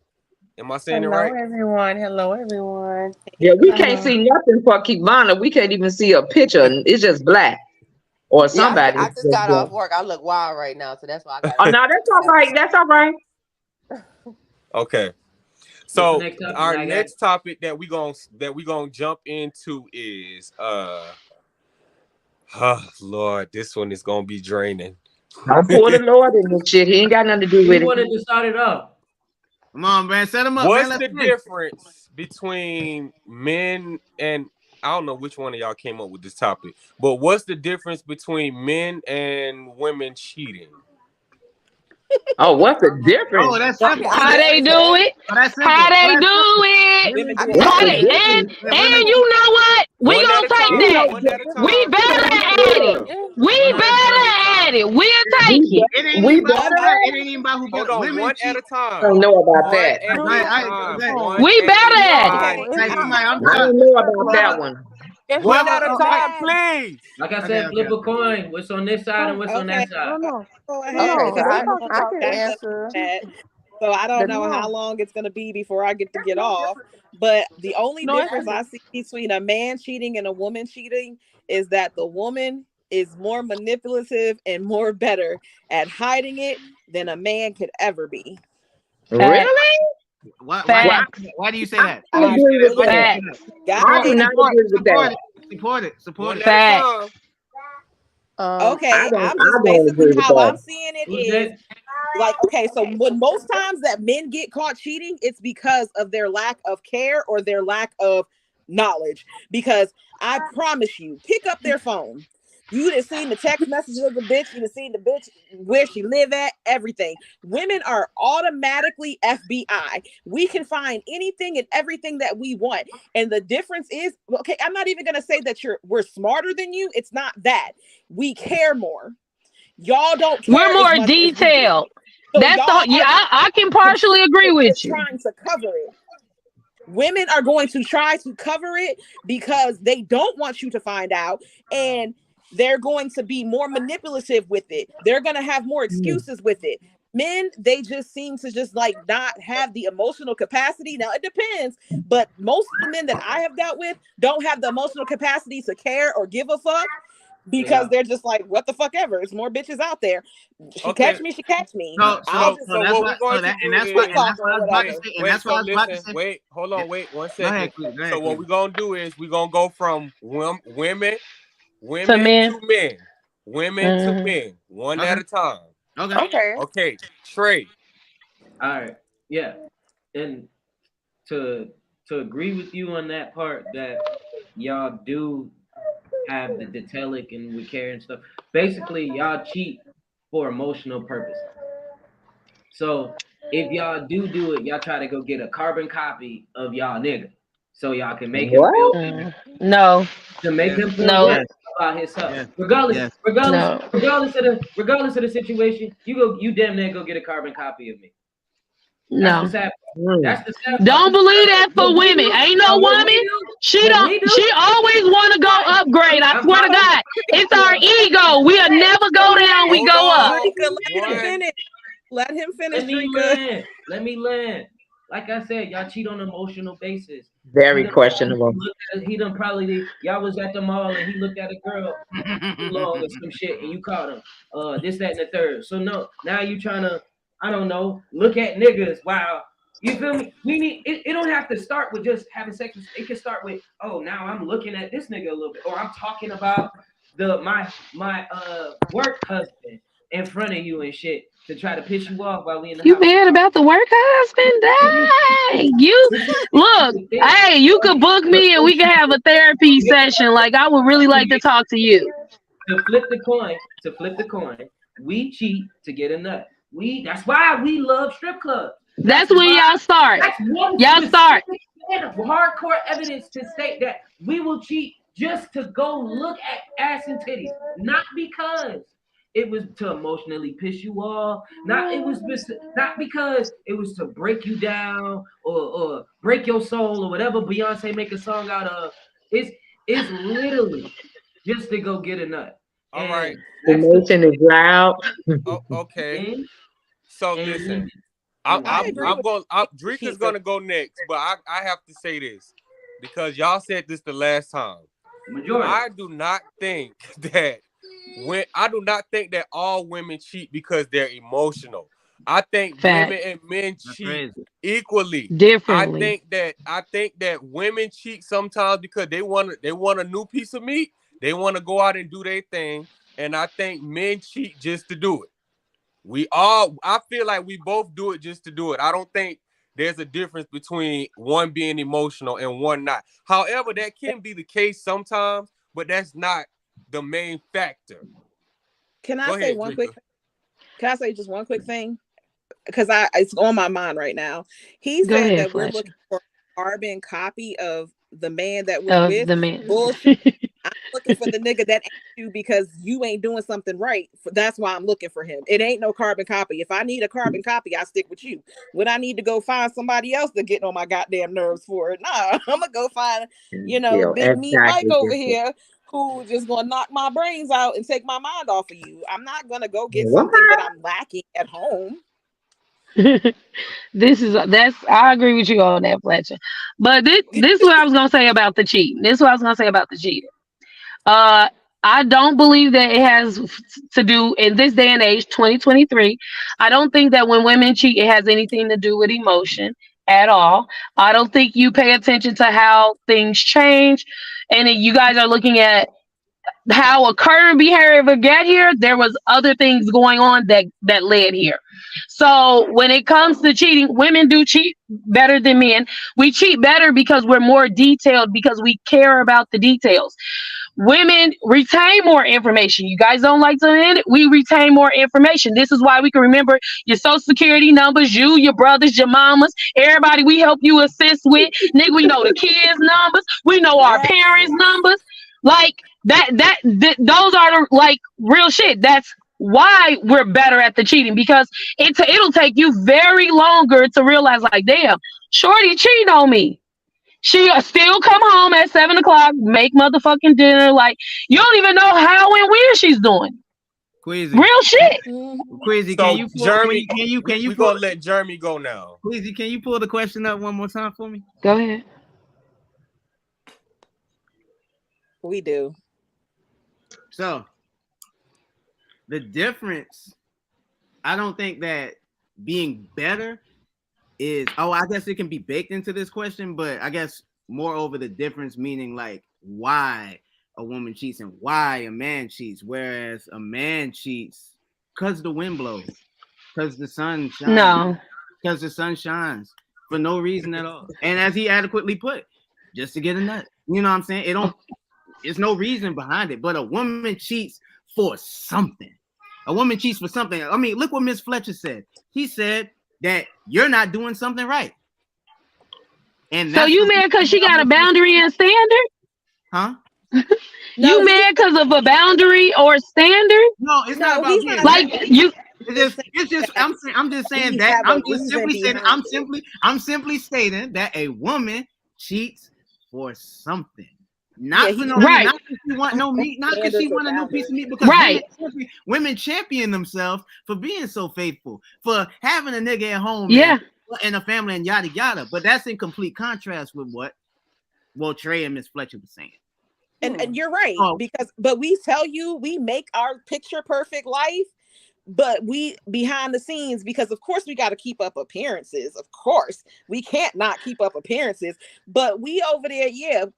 Am I saying it right? Hello, everyone. Yeah, we can't see nothing for Kavana. We can't even see a picture. It's just black. Or somebody. I just got off work. I look wild right now, so that's why I got. No, that's all right. That's all right. Okay. So our next topic that we gonna jump into is Lord, this one is gonna be draining. Don't pour the Lord in this shit. He ain't got nothing to do with it. Who wanted to start it off? Come on, man. Set him up. What's the difference between men and I don't know which one of y'all came up with this topic, but what's the difference between men and women cheating? Oh, what's the difference? Oh, that's simple. How they do it? How they do it? And you know what? We gonna take that. We better at it. We better at it. We'll take it. It ain't even about who better. Hold on, one at a time. I don't know about that. We better at it. I don't know about that one. One at a time, please. Like I said, flip a coin. What's on this side and what's on that side? Okay, I can answer. So I don't know how long it's going to be before I get to get off. But the only difference I see between a man cheating and a woman cheating is that the woman is more manipulative and more better at hiding it than a man could ever be. Really? Why do you say that? I agree with that. I do not agree with that. Support it. Facts. Okay, I'm just basically how I'm seeing it is like, okay, so when most times that men get caught cheating, it's because of their lack of care or their lack of knowledge. Because I promise you, pick up their phone. You'd have seen the text messages of the bitch. You'd have seen the bitch where she live at, everything. Women are automatically FBI. We can find anything and everything that we want. And the difference is, okay, I'm not even going to say that we're smarter than you. It's not that. We care more. Y'all don't care. We're more detailed. So that's I can partially agree with you. Trying to cover it. Women are going to try to cover it because they don't want you to find out. And they're going to be more manipulative with it. They're going to have more excuses with it. Men, they just seem to just like not have the emotional capacity. Now it depends, but most of the men that I have dealt with don't have the emotional capacity to care or give a fuck because they're just like, what the fuck ever. There's more bitches out there. She catch me, she catch me. That's what we're going to do. Wait, hold on, wait 1 second. So what we're going to do is we're going to go from women to men, to men, one at a time. Okay. Trey. All right. Yeah. And to agree with you on that part that y'all do have the detailing and we care and stuff. Basically, y'all cheat for emotional purposes. So if y'all do it, y'all try to go get a carbon copy of y'all nigga. So y'all can make him feel no. To make him feel about himself. Regardless of the situation, you damn near go get a carbon copy of me. That's the sad Don't believe that for women. Ain't no woman. She always want to go upgrade. I swear to God. It's our ego. We'll never go down, we go up. Let him finish. Let me land. Like I said, y'all cheat on an emotional basis. Very questionable. He done probably, y'all was at the mall and he looked at a girl long or some shit and you caught him. This, that, and the third. So no, now you trying to, I don't know, look at niggas. Wow. You feel me? We need, it don't have to start with just having sex. It can start with, oh, now I'm looking at this nigga a little bit. Or I'm talking about my work husband in front of you and shit. To try to piss you off while we in the house. You heard about the work husband? Dang. You look, hey, you could book me and we can have a therapy session. Like I would really like to talk to you. To flip the coin, we cheat to get a nut. That's why we love strip clubs. That's when y'all start. Y'all start. Hardcore evidence to state that we will cheat just to go look at ass and titties, not because it was to emotionally piss you off. Not because it was to break you down or break your soul or whatever Beyonce make a song out of. It's literally just to go get a nut. All right. The emotion is loud. Okay. So listen, Drake is gonna go next, but I have to say this because y'all said this the last time. I do not think that all women cheat because they're emotional. I think Fact. women and men That's cheat crazy. equally. Differently. I think that women cheat sometimes because they want a new piece of meat. They want to go out and do their thing, and I think men cheat just to do it. I feel like we both do it just to do it. I don't think there's a difference between one being emotional and one not. However, that can be the case sometimes, but that's not the main factor. Can I Go say ahead, one Drika. quick? Can I say just one quick thing? Because it's on my mind right now. He Go said ahead, that we're Fletcher. looking for a carbon copy of the man that we're Of with. the man. Bullshit. I'm looking for the nigga that ain't you because you ain't doing something right. That's why I'm looking for him. It ain't no carbon copy. If I need a carbon copy, I stick with you. When I need to go find somebody else to get on my goddamn nerves for it, nah, I'm gonna go find, Big Meat Mike over here who just gonna knock my brains out and take my mind off of you. I'm not gonna go get something that I'm lacking at home. I agree with you on that, Fletcher. But this is what I was gonna say about the cheating. This is what I was gonna say about the cheating. I don't believe that it has to do in this day and age, 2023. I don't think that when women cheat, it has anything to do with emotion at all. I don't think you pay attention to how things change, and you guys are looking at how a current behavior get here. There was other things going on that led here. So when it comes to cheating, women do cheat better than men. We cheat better because we're more detailed, because we care about the details. Women retain more information. You guys don't like to admit it. We retain more information. This is why we can remember your social security numbers, your brothers, your mamas, everybody we help you assist with. Nigga, we know the kids' numbers. We know our parents' numbers. Like those are the real shit. That's why we're better at the cheating, because it'll take you very longer to realize, like, damn, shorty cheating on me. She still come home at 7 o'clock, make motherfucking dinner. Like, you don't even know how and where she's doing. Queasy. Real shit. Queasy, So can you pull, Jeremy, can you we pull, gonna let Jeremy go now. Queasy, can you pull the question up one more time for me? Go ahead. We do. So the difference, I don't think that being better is, I guess it can be baked into this question, but I guess moreover the difference meaning like why a woman cheats and why a man cheats, whereas a man cheats because the wind blows, because the sun shines. No. Because the sun shines for no reason at all. And as he adequately put, just to get a nut. You know what I'm saying? There's no reason behind it, but a woman cheats for something. A woman cheats for something. I mean, look what Miss Fletcher said. He said that you're not doing something right. And so you mad because she got a boundary and standard? Huh? You mad because of a boundary or standard? No, it's not about being like you. It's just I'm just saying that I'm simply stating that a woman cheats for something. Not for no right. Not because she want no meat, not because she want a new piece of meat, because women champion themselves for being so faithful, for having a nigga at home, and a family and yada yada. But that's in complete contrast with what Trey and Miss Fletcher was saying. And you're right, but we tell you we make our picture perfect life, but we behind the scenes, because of course we got to keep up appearances. Of course, we can't not keep up appearances, but we over there,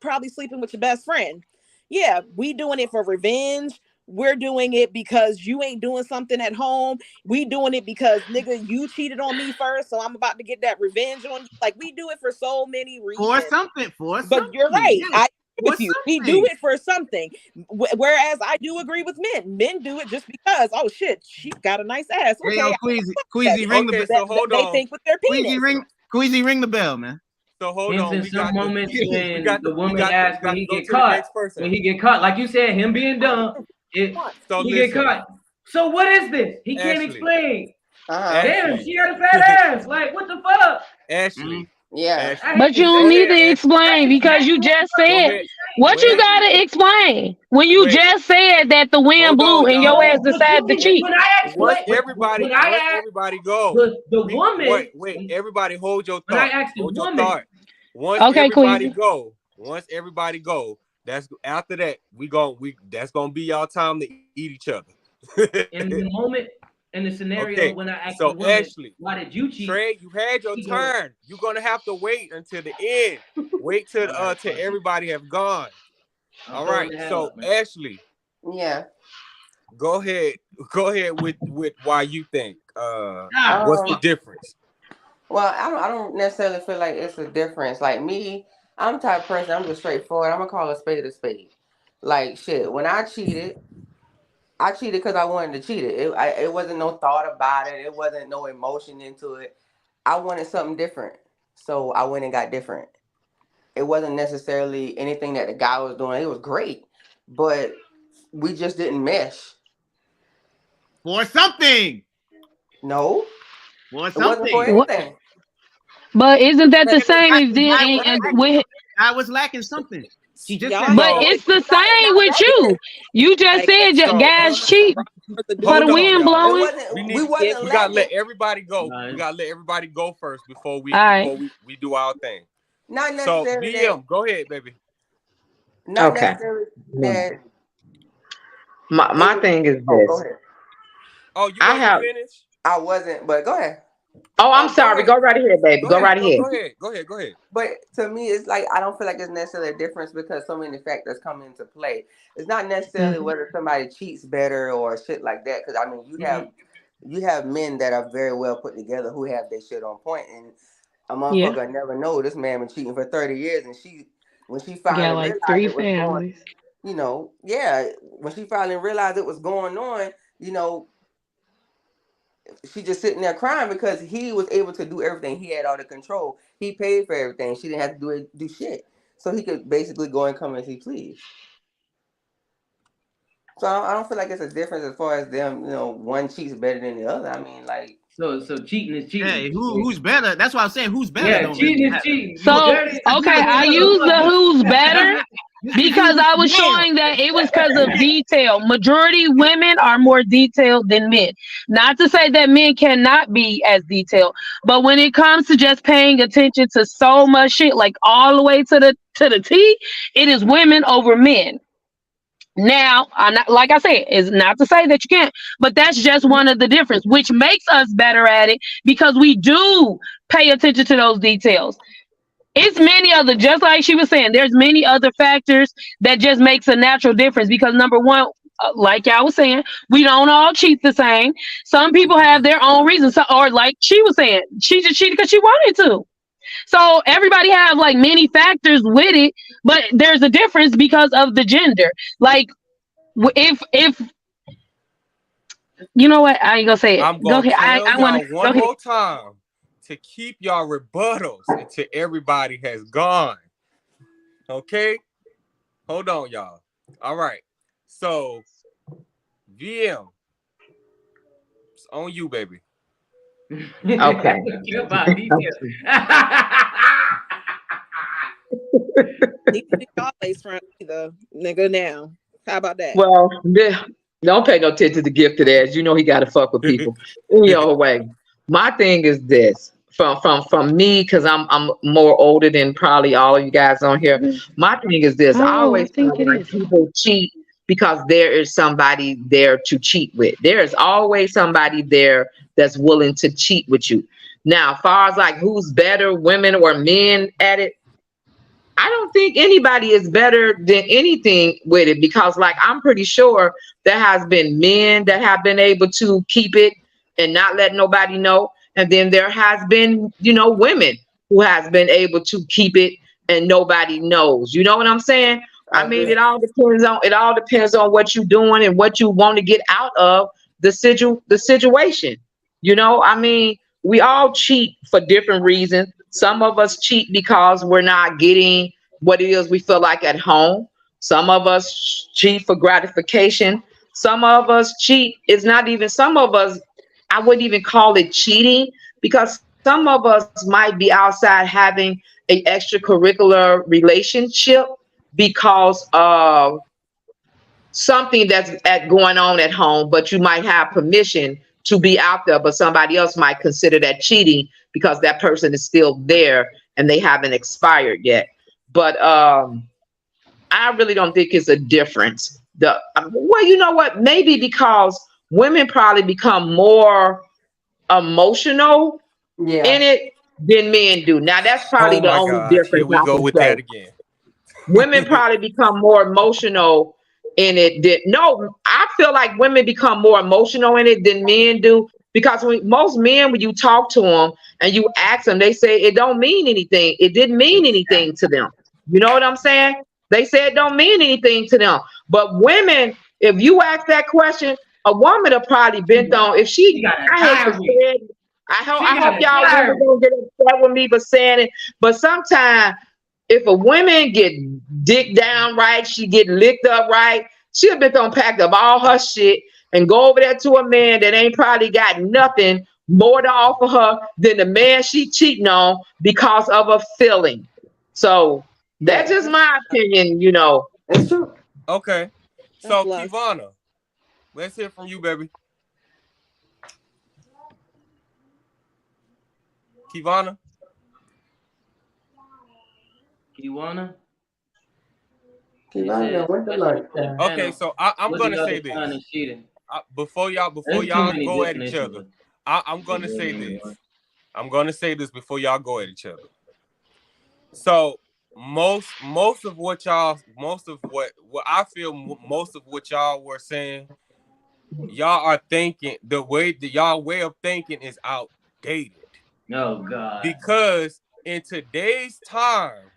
probably sleeping with your best friend. Yeah, we doing it for revenge. We're doing it because you ain't doing something at home. We doing it because, nigga, you cheated on me first, so I'm about to get that revenge on you. Like, we do it for so many reasons. For something. But you're right. I with you. We do it for something. Whereas I do agree with men. Men do it just because, oh shit, she got a nice ass. Okay, hey, Queasy, ring the bell. So hold on. They think with their penis. Queasy, ring the bell, man. So hold on. In some moments when the woman asks when he get caught, like you said, him being dumb, he get caught. So what is this? He can't explain. Damn, she got a fat ass. Like, what the fuck? Ashley. Yeah. But you don't need to explain, because you just said what you gotta explain when you just said that the wind blew and your ass decided to cheat. Everybody go. The woman. Wait, everybody hold your thought. When I asked the woman. Once everybody go, that's after that that's gonna be y'all time to eat each other. In the moment, in the scenario Okay, when I asked so the woman, Ashley, why did you cheat? Trey, you had your He goes, turn. You're gonna have to wait until the end. Wait till till everybody have gone. All right. So Ashley, yeah, go ahead with why you think. What's the difference? well, I don't necessarily feel like it's a difference. Like me, I'm the type of person, I'm just straightforward. I'm gonna call a spade a spade. Like shit, when I cheated because I wanted to cheat it. It wasn't no thought about it. It wasn't no emotion into it. I wanted something different, so I went and got different. It wasn't necessarily anything that the guy was doing. It was great, but we just didn't mesh. For something. No. For something. It wasn't for anything. But isn't that the same if then I was lacking something. She just but it's the same with you. You just said your guys cheat for the wind blowing. We gotta let everybody go. We gotta let everybody go first before we do our thing. Not necessarily. So BM, go ahead, baby. Not necessarily that. My thing is this. Go ahead. Oh, you wasn't finished? I wasn't, but go ahead. Oh, I'm sorry. Go right ahead, baby. Go right ahead. Go ahead. But to me, it's like I don't feel like it's necessarily a difference because so many factors come into play. It's not necessarily whether somebody cheats better or shit like that. Because I mean, you have men that are very well put together who have their shit on point, and a motherfucker never know this man been cheating for 30 years, and when she finally got like 3 families. When she finally realized it was going on, she just sitting there crying because he was able to do everything. He had all the control. He paid for everything. She didn't have to do shit. So he could basically go and come as he pleased. So I don't feel like it's a difference as far as them, one cheats better than the other. I mean, like. So cheating is cheating. Hey, who's better? That's why I'm saying who's better. Yeah, cheating is cheating. So okay, I use the who's better because I was showing that it was because of detail. Majority women are more detailed than men. Not to say that men cannot be as detailed, but when it comes to just paying attention to so much shit, like all the way to the T, it is women over men. Now, like I said, it's not to say that you can't, but that's just one of the difference, which makes us better at it because we do pay attention to those details. It's many other, just like she was saying, there's many other factors that just makes a natural difference because number one, like y'all was saying, we don't all cheat the same. Some people have their own reasons, or like she was saying, she just cheated because she wanted to. So everybody have like many factors with it, but there's a difference because of the gender. Like if you know what, I ain't gonna say it. Go ahead. I want to one more time to keep y'all rebuttals until everybody has gone. Okay, hold on, y'all. All right. So VM, it's on you, baby. Okay. Nigga now. How about that? Well, don't pay no attention to the gift of that. You know he got to fuck with people in your way. My thing is this from me because I'm more older than probably all of you guys on here. My thing is this: I always think people cheat because there is somebody there to cheat with. There is always somebody there that's willing to cheat with you. Now, as far as like who's better, women or men at it, I don't think anybody is better than anything with it because like I'm pretty sure there has been men that have been able to keep it and not let nobody know. And then there has been, women who has been able to keep it and nobody knows. You know what I'm saying? I mean, it all depends on what you're doing and what you want to get out of the situation. I mean, we all cheat for different reasons. Some of us cheat because we're not getting what it is we feel like at home. Some of us cheat for gratification. Some of us cheat. It's not even some of us. I wouldn't even call it cheating because some of us might be outside having an extracurricular relationship because of something that's going on at home, but you might have permission to be out there, but somebody else might consider that cheating because that person is still there and they haven't expired yet. But I really don't think it's a difference. Well, you know what? Maybe because women probably become more emotional Yeah. in it than men do. Now that's probably Oh the my only gosh, here difference we I go can with say. that again. Women probably become more emotional in it than no, I feel like women become more emotional in it than men do, because most men, when you talk to them and you ask them, they say it don't mean anything. It didn't mean anything to them. You know what I'm saying? They say it don't mean anything to them. But women, if you ask that question, a woman will probably bent on. If she, I hate to say it, I hope y'all women don't get upset with me for saying it, but sometimes if a woman get dick down right, she get licked up right, she'll be gonna pack up all her shit and go over there to a man that ain't probably got nothing more to offer her than the man she cheating on because of a feeling. So that's just my opinion, you know. It's true. Okay. So Kivana, let's hear from you, baby. Kivana? Okay, so I'm gonna say this before y'all go at each other. I'm gonna say this. I'm gonna say this before y'all go at each other. So most of what I feel most of what y'all were saying, y'all are thinking y'all way of thinking is outdated. Oh God. Because in today's time,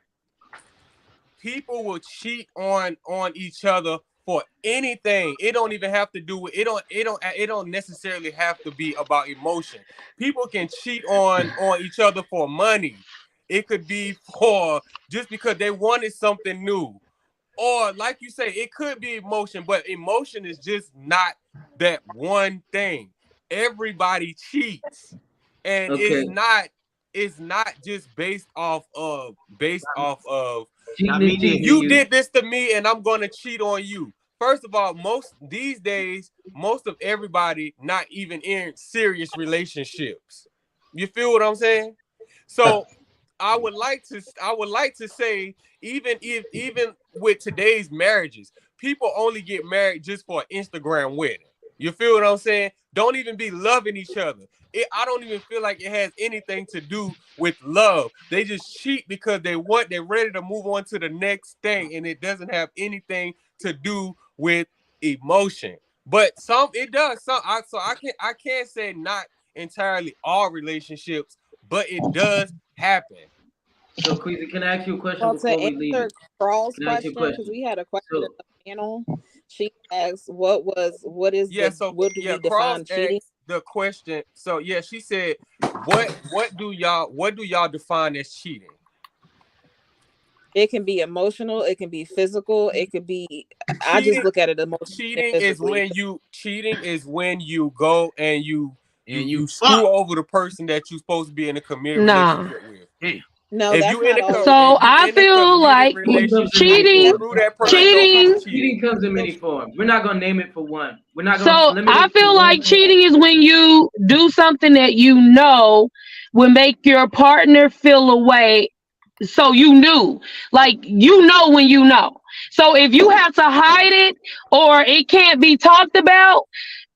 people will cheat on each other for anything. It don't even have to do with it don't necessarily have to be about emotion. People can cheat on each other for money. It could be for just because they wanted something new. Or like you say, it could be emotion, but emotion is just not that one thing. Everybody cheats. And it's not just based off of you did this to me and I'm gonna cheat on you. First of all, most of everybody not even in serious relationships. You feel what I'm saying? So I would like to say, even with today's marriages, people only get married just for an Instagram wedding. You feel what I'm saying? Don't even be loving each other. I don't even feel like it has anything to do with love. They just cheat because they're ready to move on to the next thing, and it doesn't have anything to do with emotion. But it does. I can't say not entirely all relationships, but it does happen. So, Queasy, can I ask you a question Well, before to we leave? answer Carl's question, because we had a question in the panel. She asked, "What do we define cheating?" The question. So yeah, she said, "What do y'all define as cheating?" It can be emotional. It can be physical. It could be. I just look at it emotionally. Cheating is when you go and you screw over the person that you're supposed to be in a committed relationship with. No, if that's you in not a, So I feel like cheating comes in many forms. We're not gonna name it for one. We're not gonna. So I feel like cheating is when you do something that you know will make your partner feel a way. So you knew, like you know when you know. So if you have to hide it or it can't be talked about,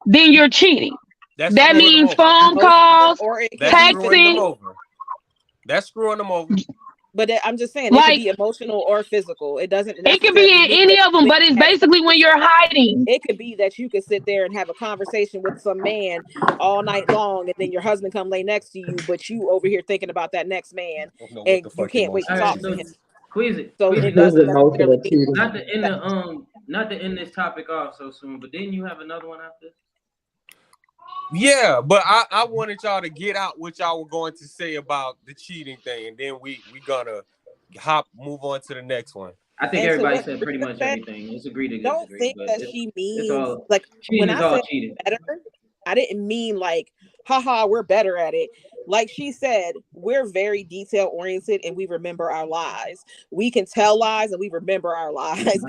then you're cheating. That means phone calls, or texting. That's screwing them over. But I'm just saying, it can be emotional or physical. It doesn't. It can be in any of them, but it's basically when you're hiding. It could be that you could sit there and have a conversation with some man all night long, and then your husband come lay next to you, but you over here thinking about that next man, and you can't wait to talk to him. Queasy. So not to end this topic off so soon, but didn't you have another one after? Yeah, but I wanted y'all to get out what y'all were going to say about the cheating thing, and then we gonna move on to the next one. I think everybody said pretty much everything. It's agreed to disagree. Don't think that she means like when I said better, I didn't mean like, haha, we're better at it. Like she said, we're very detail oriented and we remember our lies. We can tell lies and we remember our lies.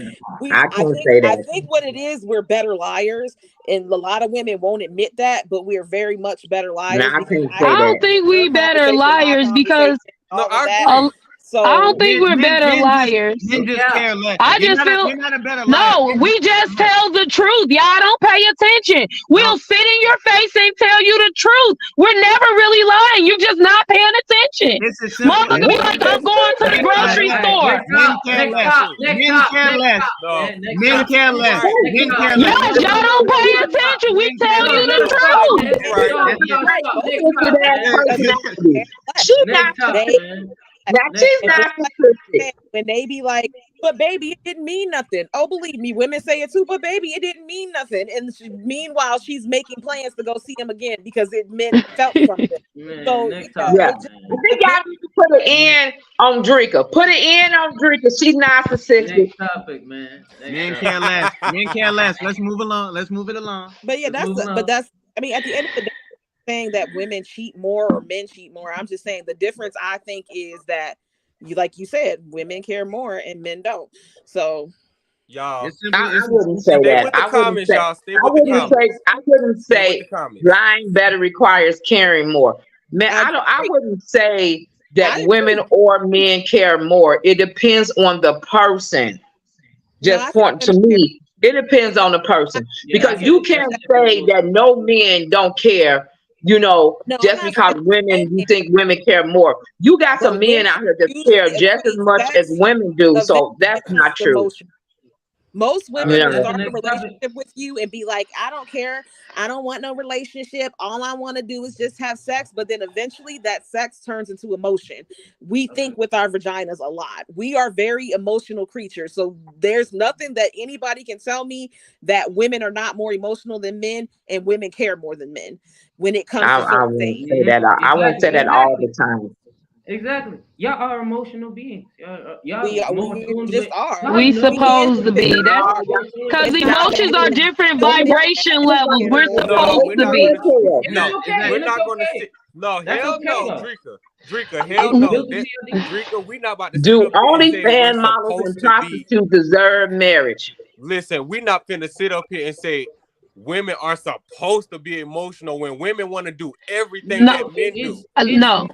I think what it is, we're better liars, and a lot of women won't admit that, but we're very much better liars. I don't think we better liars because So I don't think we're better liars. Men just care less. I just feel you're not a better liar. no. We just tell the truth. Y'all don't pay attention. We'll sit in your face and tell you the truth. We're never really lying. You're just not paying attention. Motherfucker be like, I'm going to the grocery store. Men care less. Men care less. Men care less. Men care less. Yes, y'all don't pay attention. We tell you the truth. She's not she's not when they be like, but baby, it didn't mean nothing. Oh, believe me, women say it too, but baby, it didn't mean nothing. And meanwhile, she's making plans to go see him again because it felt something. So yeah, we got to put an end on Drika. Put an end on Drika. She's narcissistic. Next topic, man. Men care less. Men care less. Let's move along. Let's move it along. But yeah, that's I mean, at the end of the day, saying that women cheat more or men cheat more. I'm just saying the difference I think is that like you said, women care more and men don't. So y'all, I wouldn't say that. I wouldn't say lying better requires caring more. Man, I wouldn't say that women or men care more. It depends on the person. To me, it depends on the person because you can't say that no men don't care. Just because women, you think women care more. You got some men out here that care just as much as women do. So that's not true. Most women start a relationship with you and be like, I don't care. I don't want no relationship. All I want to do is just have sex. But then eventually that sex turns into emotion. We think with our vaginas a lot. We are very emotional creatures. So there's nothing that anybody can tell me that women are not more emotional than men and women care more than men when it comes to certain things. I won't say that all the time. Exactly. Y'all are emotional beings. We just are. We supposed to be. That's because emotions are different vibration levels. We're supposed to be. No, we're not going to sit. No, hell no, Drika, hell no. Drika, we not about to do OnlyFans models and prostitutes deserve marriage. Listen, we're not finna sit up here and say women are supposed to be emotional when women want to do everything that men do. No.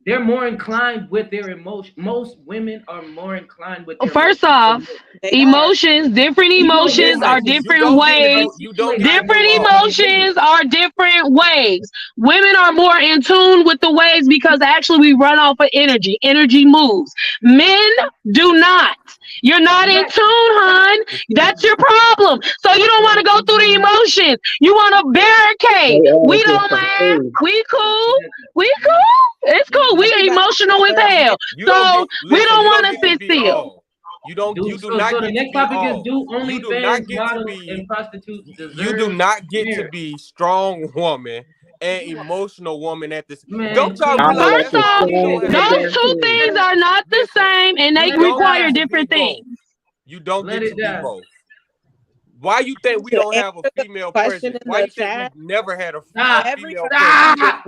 They're more inclined with their emotion. Most women are more inclined with their First off, emotions, different emotions are different ways. Different emotions are different ways. Women are more in tune with the waves because actually we run off of energy. Energy moves. Men do not. You're not in tune, hon. That's your problem. So you don't want to go through the emotions. You want to barricade. We don't laugh. We cool. We cool. It's cool. We are emotional as hell. So we don't want to sit still. You do not get to be strong woman and emotional woman at this. Don't talk about First off, those two things are not the same and they require different things. You don't get to be both. Why you think we don't have a female president? Why you think we never had a female president?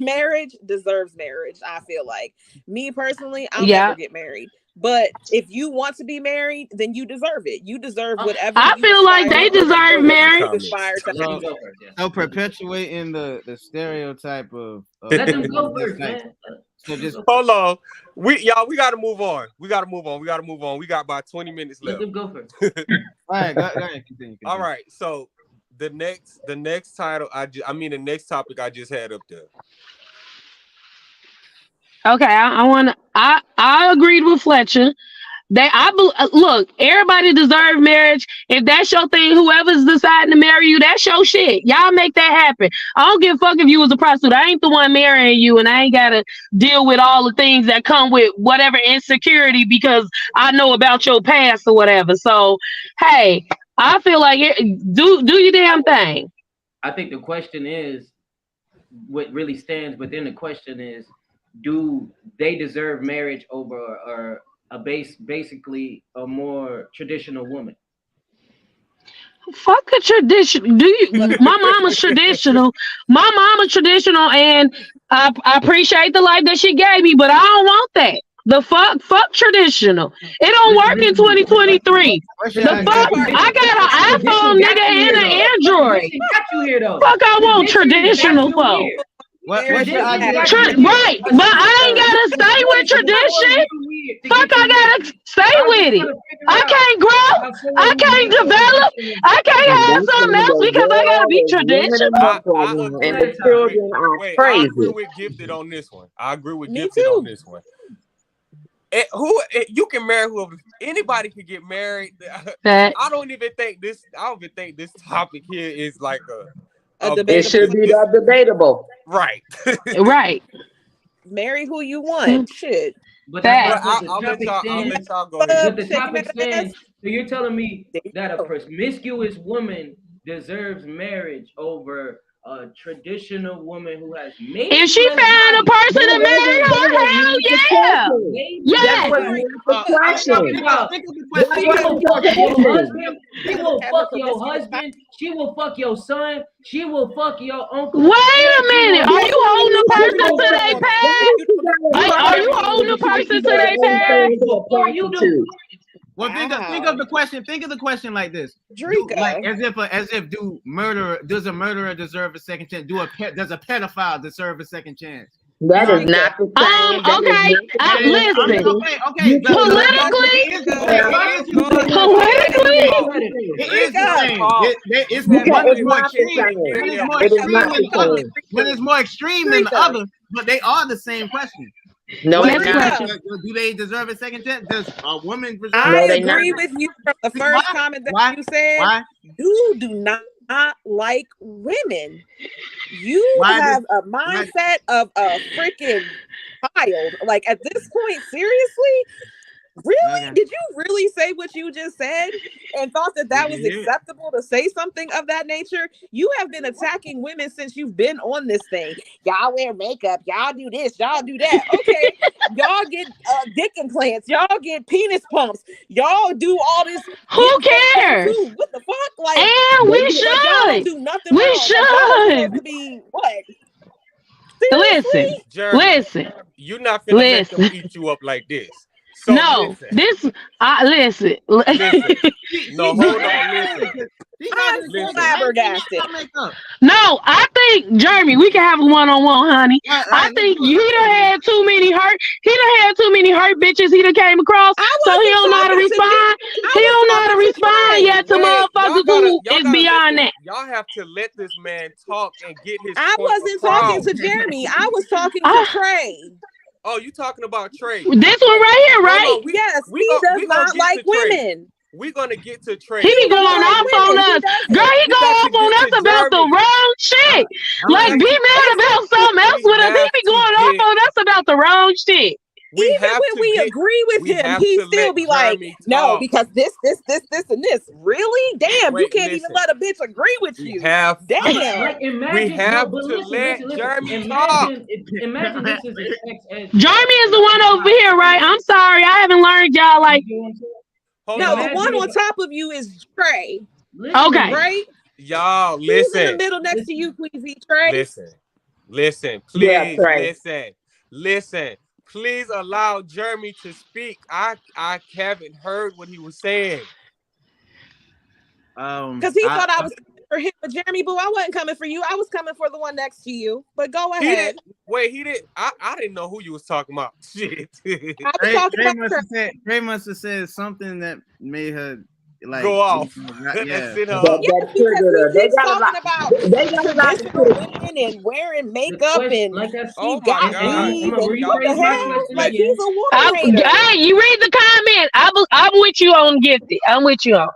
Marriage deserves marriage. I feel like me personally, I'll never get married. But if you want to be married, then you deserve it. You deserve whatever. I feel like they deserve marriage. So perpetuating the stereotype of let them go first, man. So just hold on. We gotta move on. We gotta move on. We got about 20 minutes left. Let them go first. All right, go ahead, continue. All right, so the next title, the next topic I just had up there. Okay, I agreed with Fletcher. Look, everybody deserves marriage. If that's your thing, whoever's deciding to marry you, that's your shit. Y'all make that happen. I don't give a fuck if you was a prostitute. I ain't the one marrying you, and I ain't gotta deal with all the things that come with whatever insecurity because I know about your past or whatever. So, hey, I feel like do your damn thing. I think the question is, what really stands within the question is, do they deserve marriage over basically a more traditional woman? Fuck a tradition. My mama's traditional. My mama's traditional, and I appreciate the life that she gave me, but I don't want that. The fuck traditional. It don't work in 2023. The fuck, I got an iPhone, nigga, and an Android. Got you here though. Fuck, I want traditional fuck. What's Marriage your is idea? Right, but I ain't gotta stay with tradition. Fuck, I gotta stay with it. I can't grow. I can't develop. I can't have something else because I gotta be traditional. And the children are I crazy. agree with Gifted on this one. I agree with Me Gifted too. on this one. You can marry whoever. Anybody can get married. I don't even think this topic here is like a It should be debatable. Right. Right. Marry who you want. Shit. But I'll let y'all go ahead. But the topic stands. So you're telling me that a promiscuous woman deserves marriage over a traditional woman who has made. If she found a person to marry her, hell yeah. Yes. She will fuck your husband. She will fuck your son. She will fuck your uncle. Wait a minute. Are you holding a person to their past? Are you holding a person to their past? Or you do. Well, think of the question. Think of the question like this: like as if does a murderer deserve a second chance? Does a pedophile deserve a second chance? That is not the same. Okay. Listen. Okay. Politically, it is the same. One is more extreme than the other, but they are the same question. No, do they deserve a second chance? Does a woman deserve? I agree with you from the first comment that you said. Why? You do not like women. You have a mindset of a freaking child. Like at this point, seriously? Really? Okay. Did you really say what you just said and thought that was acceptable to say something of that nature? You have been attacking women since you've been on this thing. Y'all wear makeup. Y'all do this. Y'all do that. Okay. Y'all get dick implants. Y'all get penis pumps. Y'all do all this. Who cares? What the fuck? Like, and we should. Y'all don't do nothing we wrong. should. Like, y'all supposed to be what? Seriously? Listen. You're not finna let them eat you up like this. So no, listen. Listen. No, hold on, listen. I'm flabbergasted. No, I think Jeremy, we can have a one-on-one, honey. I think he done had too many hurt. He done had too many hurt bitches he done came across. So he don't know how to respond. He don't know how to respond yet to motherfuckers who is beyond that. Y'all have to let this man talk and get his. I wasn't talking to Jeremy. I was talking to Trey. Oh, you talking about Trey? This one right here, right? Yes, he does not like women. We're gonna get to Trey. He be going off on us. Girl, he go off on us about the wrong shit. Like, be mad about something else with us. He be going off on us about the wrong shit. Even when we agree with him, he still be like, no, because this, and this. Really? Damn, you can't even let a bitch agree with you. Damn. We have to let Jeremy talk. Imagine this is his ex. Jeremy is the one over here, right? I'm sorry, I haven't learned y'all like. No, the one on top of you is Trey. Okay. Right? Y'all, listen. Who's in the middle next to you, Queasy? Trey? Listen. Please, listen. Please allow Jeremy to speak. I haven't heard what he was saying. Because he thought I was coming for him, but Jeremy, boo, I wasn't coming for you. I was coming for the one next to you. But go ahead. He didn't. I didn't know who you was talking about. Shit. Trey must have said something that made her like go off. Yeah, because he keeps talking about women and wearing makeup and like he got weed and what the hell? Like he's a woman hater. Hey, you read the comment. I'm with you on Gifted. I'm with you on.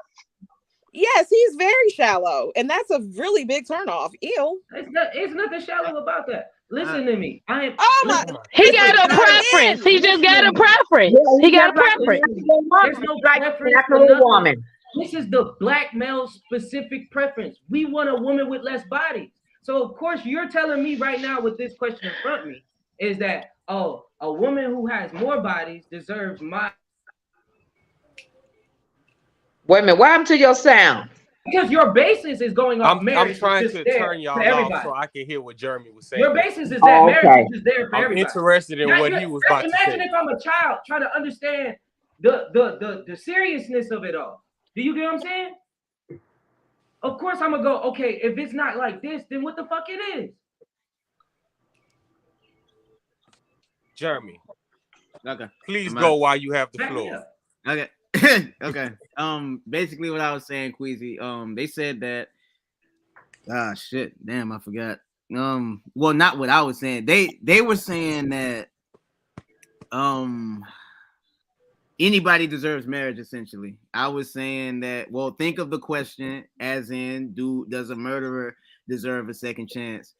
Yes, he's very shallow, and that's a really big turnoff. Ew. It's nothing shallow about that. Listen to me. He got a preference. He just got a preference. He got a preference. There's no preference for nothing. This is the black male specific preference. We want a woman with less body. So of course you're telling me right now with this question in front of me is that a woman who has more bodies deserves my. Wait a minute, what happened to your sound? Because your basis is going off marriage. I'm trying to turn y'all off so I can hear what Jeremy was saying. Your basis is that marriage is there for everybody. I'm interested in what he was about to say. Imagine if I'm a child trying to understand the seriousness of it all. Do you get what I'm saying? Of course I'm gonna go, okay, if it's not like this, then what the fuck it is? Jeremy. Okay. Please go while you have the floor. Okay. Okay. Basically what I was saying, Queasy, they said that shit. Damn, I forgot. Well, not what I was saying. They were saying that anybody deserves marriage, essentially. I was saying that, well, think of the question as in, does a murderer deserve a second chance?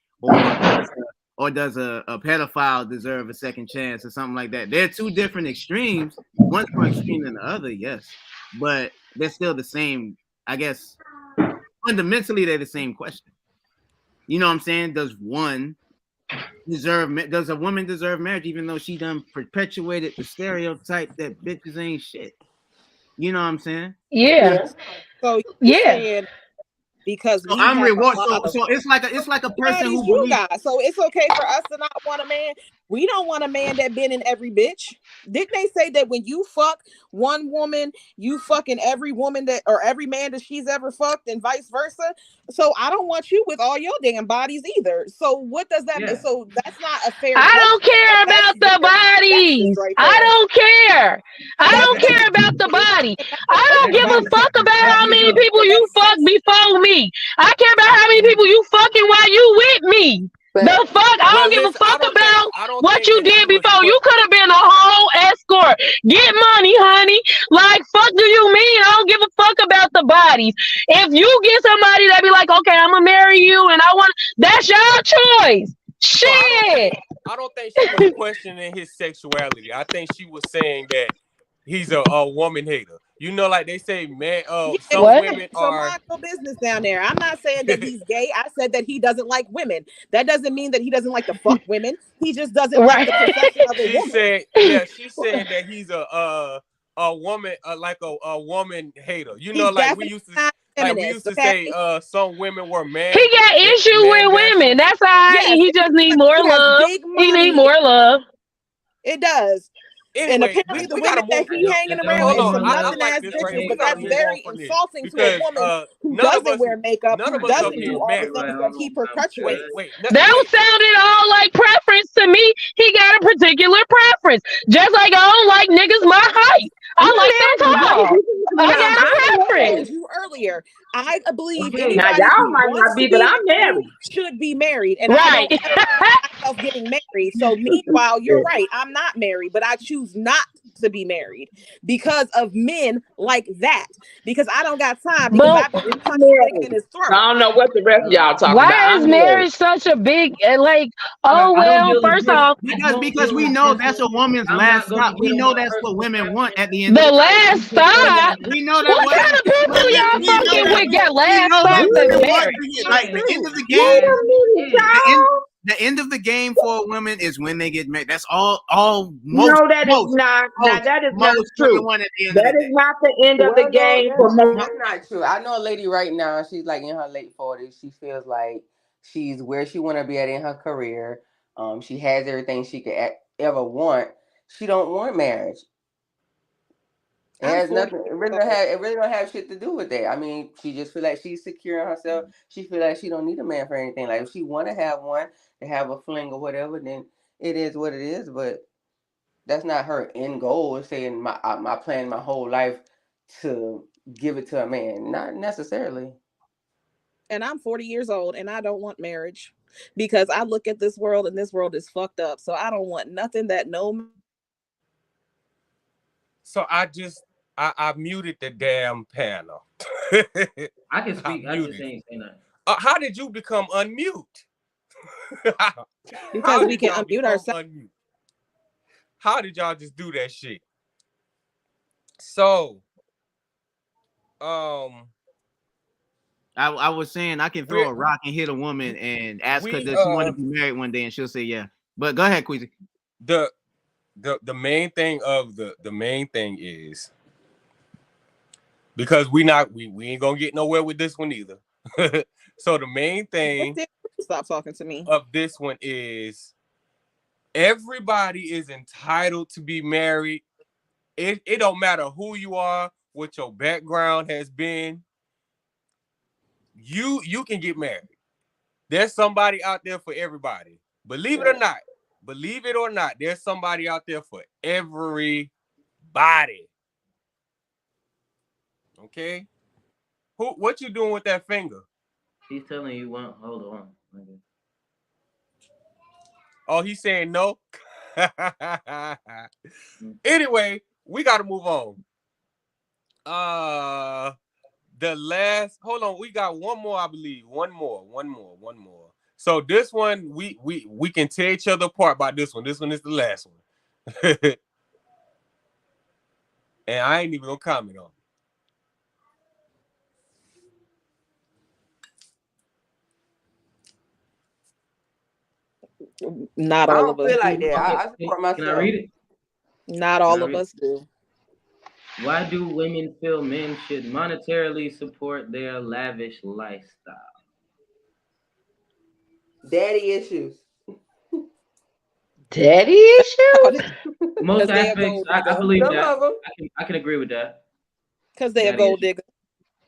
Or does a pedophile deserve a second chance or something like that? They're two different extremes. One's more extreme than the other, yes. But they're still the same, I guess. Fundamentally, they're the same question. You know what I'm saying? Does a woman deserve marriage even though she done perpetuated the stereotype that bitches ain't shit? You know what I'm saying? Yeah. So you're saying because so I'm rewarded. So it's like a person who you got. So it's okay for us to not want a man. We don't want a man that been in every bitch. Didn't they say that when you fuck one woman, you fucking every woman that or every man that she's ever fucked and vice versa? So I don't want you with all your damn bodies either. So what does that mean? So that's not a fair. I don't care about the bodies. I don't care. I don't care about the body. I don't give a fuck about how many people you fuck before me. I care about how many people you fucking while you with me. The fuck? I don't give a fuck about what you did before. You could have been a whole escort. Get money, honey. Like, fuck do you mean? I don't give a fuck about the bodies. If you get somebody that be like, okay, I'm gonna marry you and I want, that's your choice. Shit. I don't think she was questioning his sexuality. I think she was saying that he's a woman hater. You know, like they say, man, some women are. So mind your business down there. I'm not saying that he's gay. I said that he doesn't like women. That doesn't mean that he doesn't like to fuck women. He just doesn't like the perception of a woman. She's saying that he's a woman, like a woman hater. You know, like we used to say, some women were mad. He got issue with women. That's all right. Yes. He just needs more love. He needs more love. It does. Anyway, and apparently the women that he hanging around with some nothing ass bitches, but that's very insulting to a woman who doesn't wear makeup, who doesn't do all the things that he perpetuates. That sounded all like preference to me. He got a particular preference. Just like I don't like niggas my height. I like them tall. I got a preference. Earlier, I believe now y'all might not be, but I'm married. Should be married, and I don't have myself getting married. So meanwhile, you're right. I'm not married, but I choose not to be married because of men like that. Because I don't got time. Because I've been punching in his throat. I don't know what the rest of y'all talking about. Why is marriage such a big like? Oh well, first off, because we know that's a woman's last stop. We know that's what women want at the end. The last stop. We know that. What kind of people y'all fucking with got last stop? Like the end of the game. The end of the game for women is when they get married. That's all. No, that is not. That is not true. That is not the end of the game for most. That's not true. I know a lady right now. She's like in her late 40s. She feels like she's where she want to be at in her career. She has everything she could ever want. She don't want marriage. It has nothing. It really don't have shit to do with that. I mean, she just feel like she's secure in herself. She feel like she don't need a man for anything. Like if she want to have one, to have a fling or whatever, then it is what it is. But that's not her end goal. It's saying my plan my whole life to give it to a man. Not necessarily. And I'm 40 years old, and I don't want marriage because I look at this world, and this world is fucked up. So I don't want nothing that no. So I muted the damn panel. I can speak. I just ain't say nothing. How did you become unmute? Because we can unmute ourselves. How did y'all just do that shit? So, I was saying I can throw a rock and hit a woman and ask her does she want to be married one day, and she'll say yeah. But go ahead, Queasy. The main thing is because we ain't gonna get nowhere with this one either. So the main thing stop talking to me of this one is everybody is entitled to be married. It don't matter who you are, what your background has been. You can get married. There's somebody out there for everybody. Believe it or not, Believe it or not, there's somebody out there for everybody. Okay? What you doing with that finger? He's telling you one. Hold on. Okay. Oh, he's saying no? Anyway, we got to move on. Hold on, we got one more, I believe. One more. So this one, we can tear each other apart by this one. This one is the last one. And I ain't even gonna comment on it. Not all of us. I don't feel like that. I support Can myself. I read it? Not all of us do. Why do women feel men should monetarily support their lavish lifestyle? Daddy issues. Daddy issues? Most Because they a aspects, gold I digger. believe Some that. of them. I can agree with that. Because they a Daddy gold issues. digger.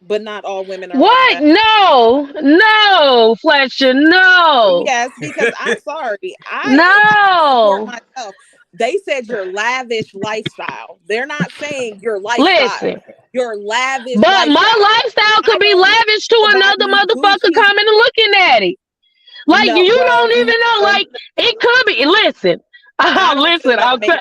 But not all women are What? like that. No, Fletcher, no. Yes, because I'm sorry. I No. support myself. They said your lavish lifestyle. They're not saying your lifestyle. Listen, Your lavish but lifestyle. my lifestyle could I be don't lavish to buy another new motherfucker Gucci. coming and looking at it. Like No, you well, don't even know. Like it could be. Listen, I don't listen. feel like I'll a man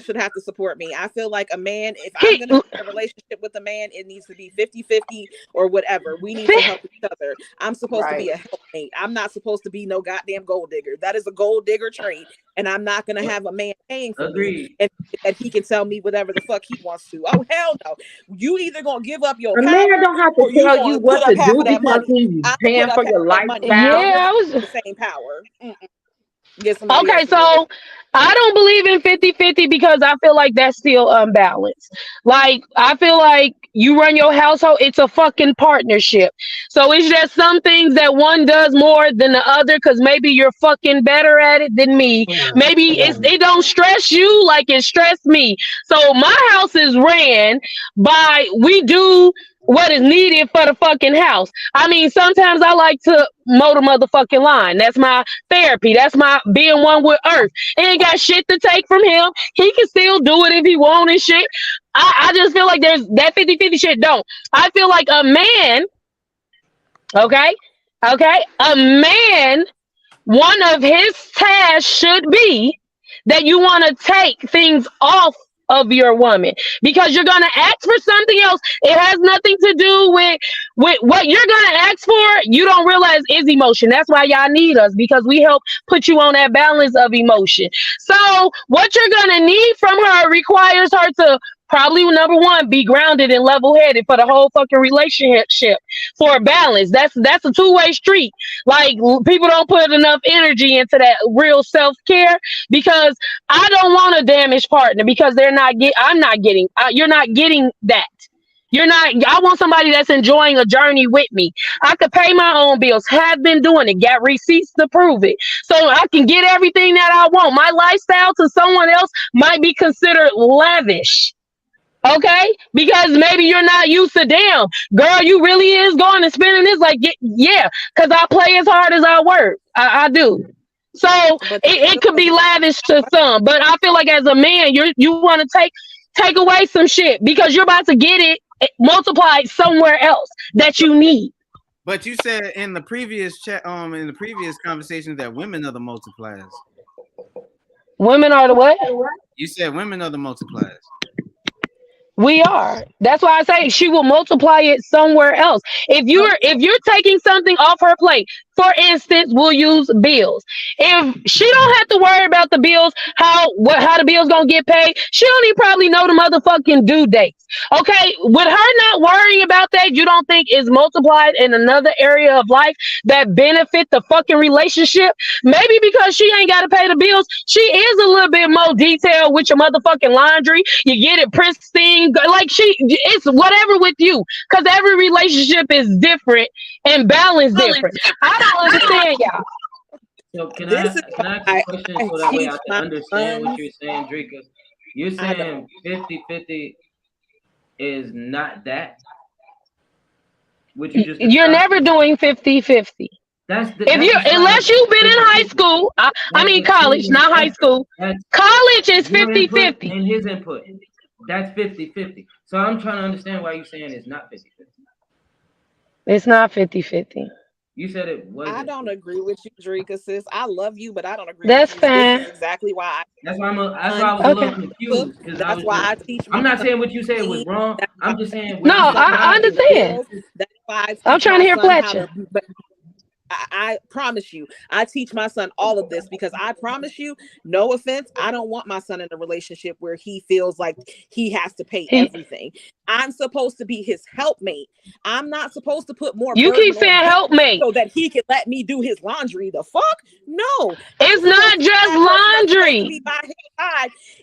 should have to support me. I feel like a man, if I'm going to be in a relationship with a man, it needs to be 50-50 or whatever. We need to help each other. I'm supposed to be a helpmate. I'm not supposed to be no goddamn gold digger. That is a gold digger trait. And I'm not going to have a man paying for me and he can tell me whatever the fuck he wants to. Oh, hell no. You either going to give up your A power man don't have or to tell you gonna what put to up half do of that because money. he's I'm paying put up for half your of that money. lifestyle. Yeah, I was the same power. Get somebody okay. else to do it. So I don't believe in 50-50 because I feel like that's still unbalanced. Like I feel like you run your household, it's a fucking partnership. So it's just some things that one does more than the other because maybe you're fucking better at it than me. Maybe it don't stress you like it stressed me. So my house is ran by we do what is needed for the fucking house. I mean, sometimes I like to mow the motherfucking line. That's my therapy. That's my being one with earth. Ain't got shit to take from him. He can still do it if he want and shit. I just feel like there's that 50-50 shit don't. I feel like a man, okay, a man, one of his tasks should be that you want to take things off of your woman because you're gonna ask for something else. It has nothing to do with what you're gonna ask for. You don't realize is emotion. That's why y'all need us because we help put you on that balance of emotion. So what you're gonna need from her requires her to probably number one be grounded and level-headed for the whole fucking relationship for a balance. That's a two-way street. Like people don't put enough energy into that real self-care because I don't want a damaged partner because I'm not getting you're not getting that. You're not. I want somebody that's enjoying a journey with me. I could pay my own bills. Have been doing it. Got receipts to prove it. So I can get everything that I want. My lifestyle to someone else might be considered lavish. Okay, because maybe you're not used to damn girl. You really is going and spending this like yeah, because I play as hard as I work. I do. So it could be lavish to some, but I feel like as a man, you want to take away some shit because you're about to get it multiplied somewhere else that you need. But you said in the previous chat, in the previous conversations that women are the multipliers. Women are the what? You said women are the multipliers. We are. That's why I say she will multiply it somewhere else. If you're taking something off her plate, for instance, we'll use bills. If she don't have to worry about the bills, how the bills gonna get paid, she don't even probably know the motherfucking due dates. Okay, with her not worrying about that, you don't think is multiplied in another area of life that benefit the fucking relationship? Maybe because she ain't got to pay the bills, she is a little bit more detailed with your motherfucking laundry. You get it pristine, like it's whatever with you, because every relationship is different and balanced different. I don't understand y'all. So can I ask a question so that way I can understand what you're saying, Drika? You're saying 50-50 is not that? What you just You're never doing 50-50. Unless you've been in high school, I mean college, not high school. College is 50-50. And his input. That's 50-50. So I'm trying to understand why you're saying it's not 50-50. It's not 50-50. You said it was. I don't agree with you, Drika, sis. I love you, but I don't agree That's with you. fine. This is exactly why That's why I was a little confused. That's why I teach. I'm not saying what you said was wrong. I'm just saying. No, I understand. That's why I'm trying to hear Fletcher. I promise you, I teach my son all of this because I promise you, no offense, I don't want my son in a relationship where he feels like he has to pay everything. I'm supposed to be his helpmate. I'm not supposed to put more. You keep saying helpmate so that he can let me do his laundry. The fuck? No, it's not just laundry.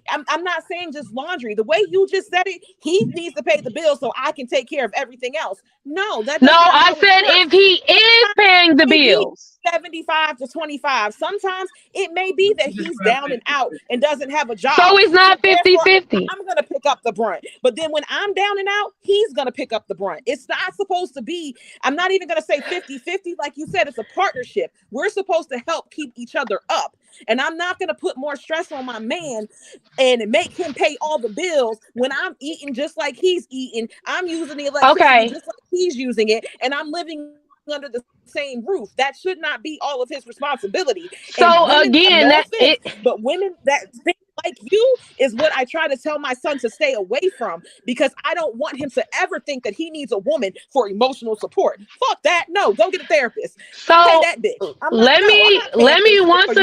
I'm not saying just laundry. The way you just said it, he needs to pay the bill so I can take care of everything else. No, I said if he is paying the bills. 75 to 25. Sometimes it may be that he's down and out and doesn't have a job. So it's not 50-50. I'm going to pick up the brunt. But then when I'm down and out, he's going to pick up the brunt. It's not supposed to be, I'm not even going to say 50-50. Like you said, it's a partnership. We're supposed to help keep each other up. And I'm not going to put more stress on my man and make him pay all the bills when I'm eating just like he's eating. I'm using the electricity just like he's using it. And I'm living under the same roof. That should not be all of his responsibility. So again, but women that think like you is what I try to tell my son to stay away from, because I don't want him to ever think that he needs a woman for emotional support. Fuck that. No, go get a therapist. So pay that bitch. Let me once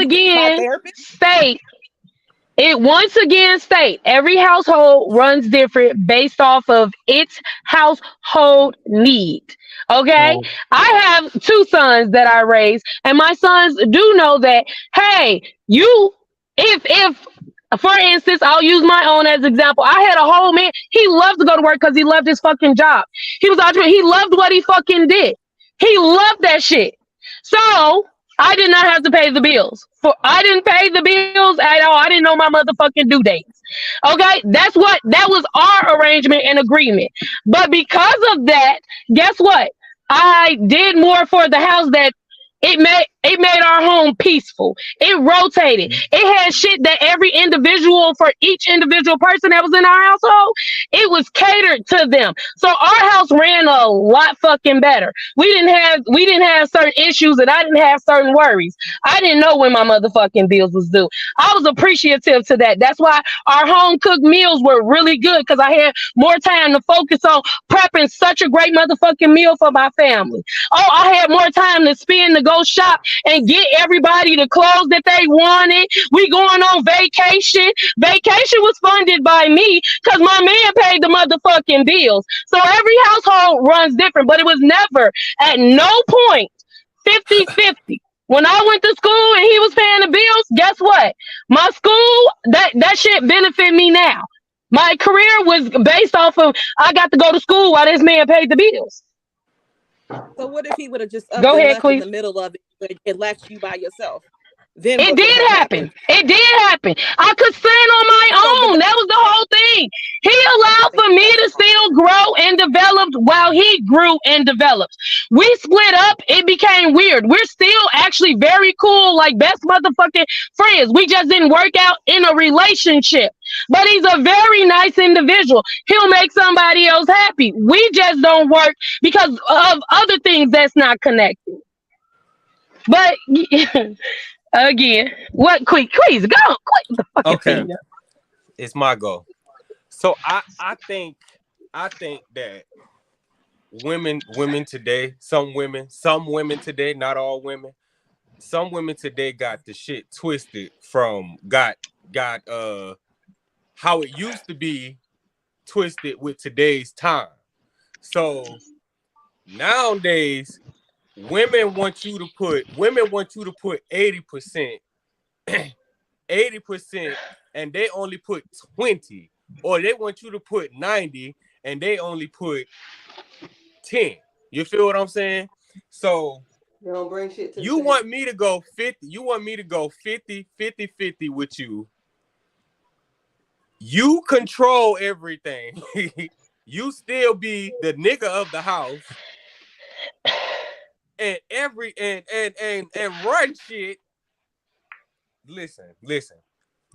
again state every household runs different based off of its household need. Okay, I have 2 sons that I raise, and my sons do know that, hey, if for instance, I'll use my own as example. I had a whole man, he loved to go to work because he loved his fucking job. He was out there, he loved what he fucking did. He loved that shit. So I did not have to pay the bills. I didn't pay the bills at all. I didn't know my motherfucking due dates. Okay, that was our arrangement and agreement. But because of that, guess what? I did more for the house that it made our home peaceful. It rotated. It had shit that for each individual person that was in our household, it was catered to them. So our house ran a lot fucking better. We didn't have certain issues, and I didn't have certain worries. I didn't know when my motherfucking bills was due. I was appreciative to that. That's why our home cooked meals were really good, because I had more time to focus on prepping such a great motherfucking meal for my family. Oh, I had more time to spend to go shop and get everybody the clothes that they wanted. We going on vacation. Vacation was funded by me because my man paid the motherfucking bills. So every household runs different, but it was never at no point 50-50. When I went to school and he was paying the bills, guess what? My school, that shit benefit me now. My career was based off of I got to go to school while this man paid the bills. So what if he would have just go ahead, left in the middle of it and left you by yourself? Then it did happen. It did happen. I could stand on my own. That was the whole thing. He allowed for me to still grow and develop while he grew and developed. We split up. It became weird. We're still actually very cool, like best motherfucking friends. We just didn't work out in a relationship. But he's a very nice individual. He'll make somebody else happy. We just don't work because of other things that's not connected. But again, what? Quick, please go. Quick. Okay, it's my goal. So I think that women today, some women today, not all women, some women today got the shit twisted from got how it used to be twisted with today's time. So nowadays, women want you to put 80%, 80%, and they only put 20, or they want you to put 90 and they only put 10. You feel what I'm saying? So they don't bring shit to you want me to go 50, you want me to go 50 with you. You control everything. You still be the nigga of the house. and run shit. Listen.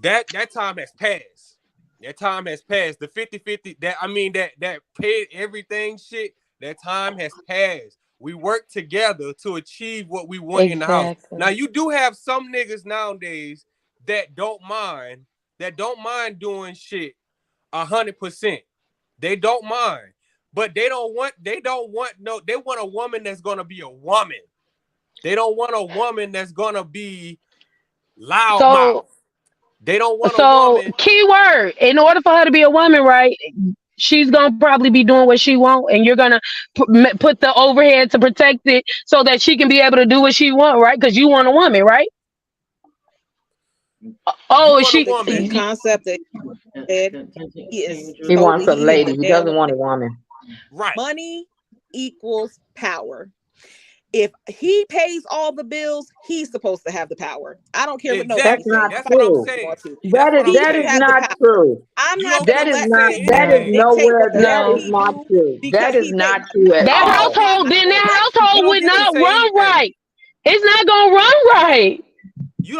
That time has passed. That time has passed. The 50-50, that paid everything shit, that time has passed. We work together to achieve what we want in the house. Now, you do have some niggas nowadays that don't mind doing shit 100%. They don't mind. But they want a woman that's gonna be a woman. They don't want a woman that's gonna be loud mouth. They don't want a woman. Keyword, in order for her to be a woman, right? She's gonna probably be doing what she want, and you're gonna put the overhead to protect it so that she can be able to do what she want, right? Because you want a woman, right? Oh, the concept that he wants a lady. He doesn't want a woman. Right. Money equals power. If he pays all the bills, he's supposed to have the power. I don't care what nobody says. That's what I'm saying. That is not true. I'm not. That is not true. That is not true at all. That household would not run right. It's not gonna run right.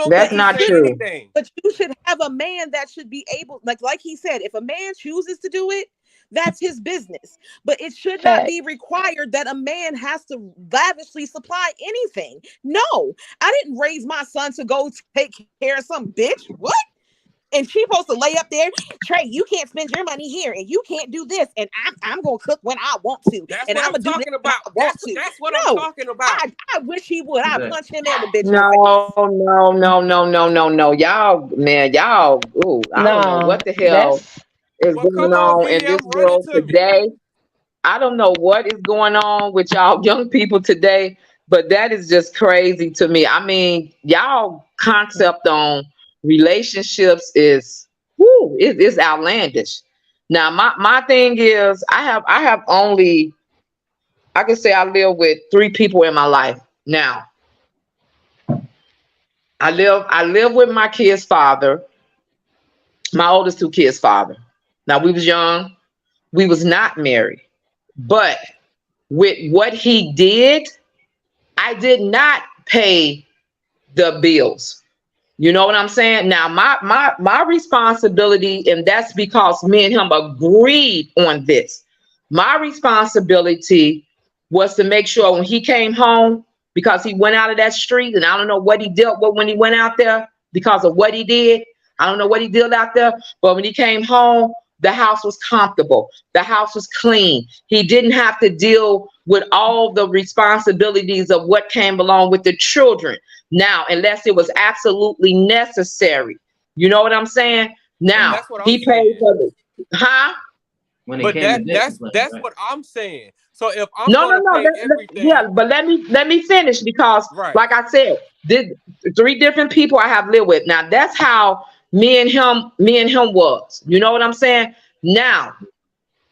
That's not true. Anything. But you should have a man that should be able, like he said, if a man chooses to do it, that's his business. But it should not be required that a man has to lavishly supply anything. No, I didn't raise my son to go take care of some bitch. What? And she's supposed to lay up there, Trey, you can't spend your money here, and you can't do this, and I'm gonna cook when I want to. That's and what I'm gonna talking about. That's what I'm talking about. I wish he would. I punch him in the bitch. No. Y'all, man, y'all. Ooh, I don't know what the hell is going on in this world today. I don't know what is going on with y'all young people today, but that is just crazy to me. I mean, y'all concept on relationships is it's outlandish. Now, my thing is, I have only, I can say I live with 3 people in my life now. I live with my kid's father, my oldest 2 kids' father. Now, we was young, we was not married, but with what he did, I did not pay the bills. You know what I'm saying? Now, my responsibility, and that's because me and him agreed on this. My responsibility was to make sure when he came home, because he went out of that street, and I don't know what he dealt with when he went out there because of what he did. I don't know what he did out there, but when he came home, the house was comfortable. The house was clean. He didn't have to deal with all the responsibilities of what came along with the children. Now, unless it was absolutely necessary. You know what I'm saying? Now, he paid for the, But that's what I'm saying. So if I'm but let me finish, because like I said, 3 different people I have lived with. Now, that's how me and him was. You know what I'm saying? Now,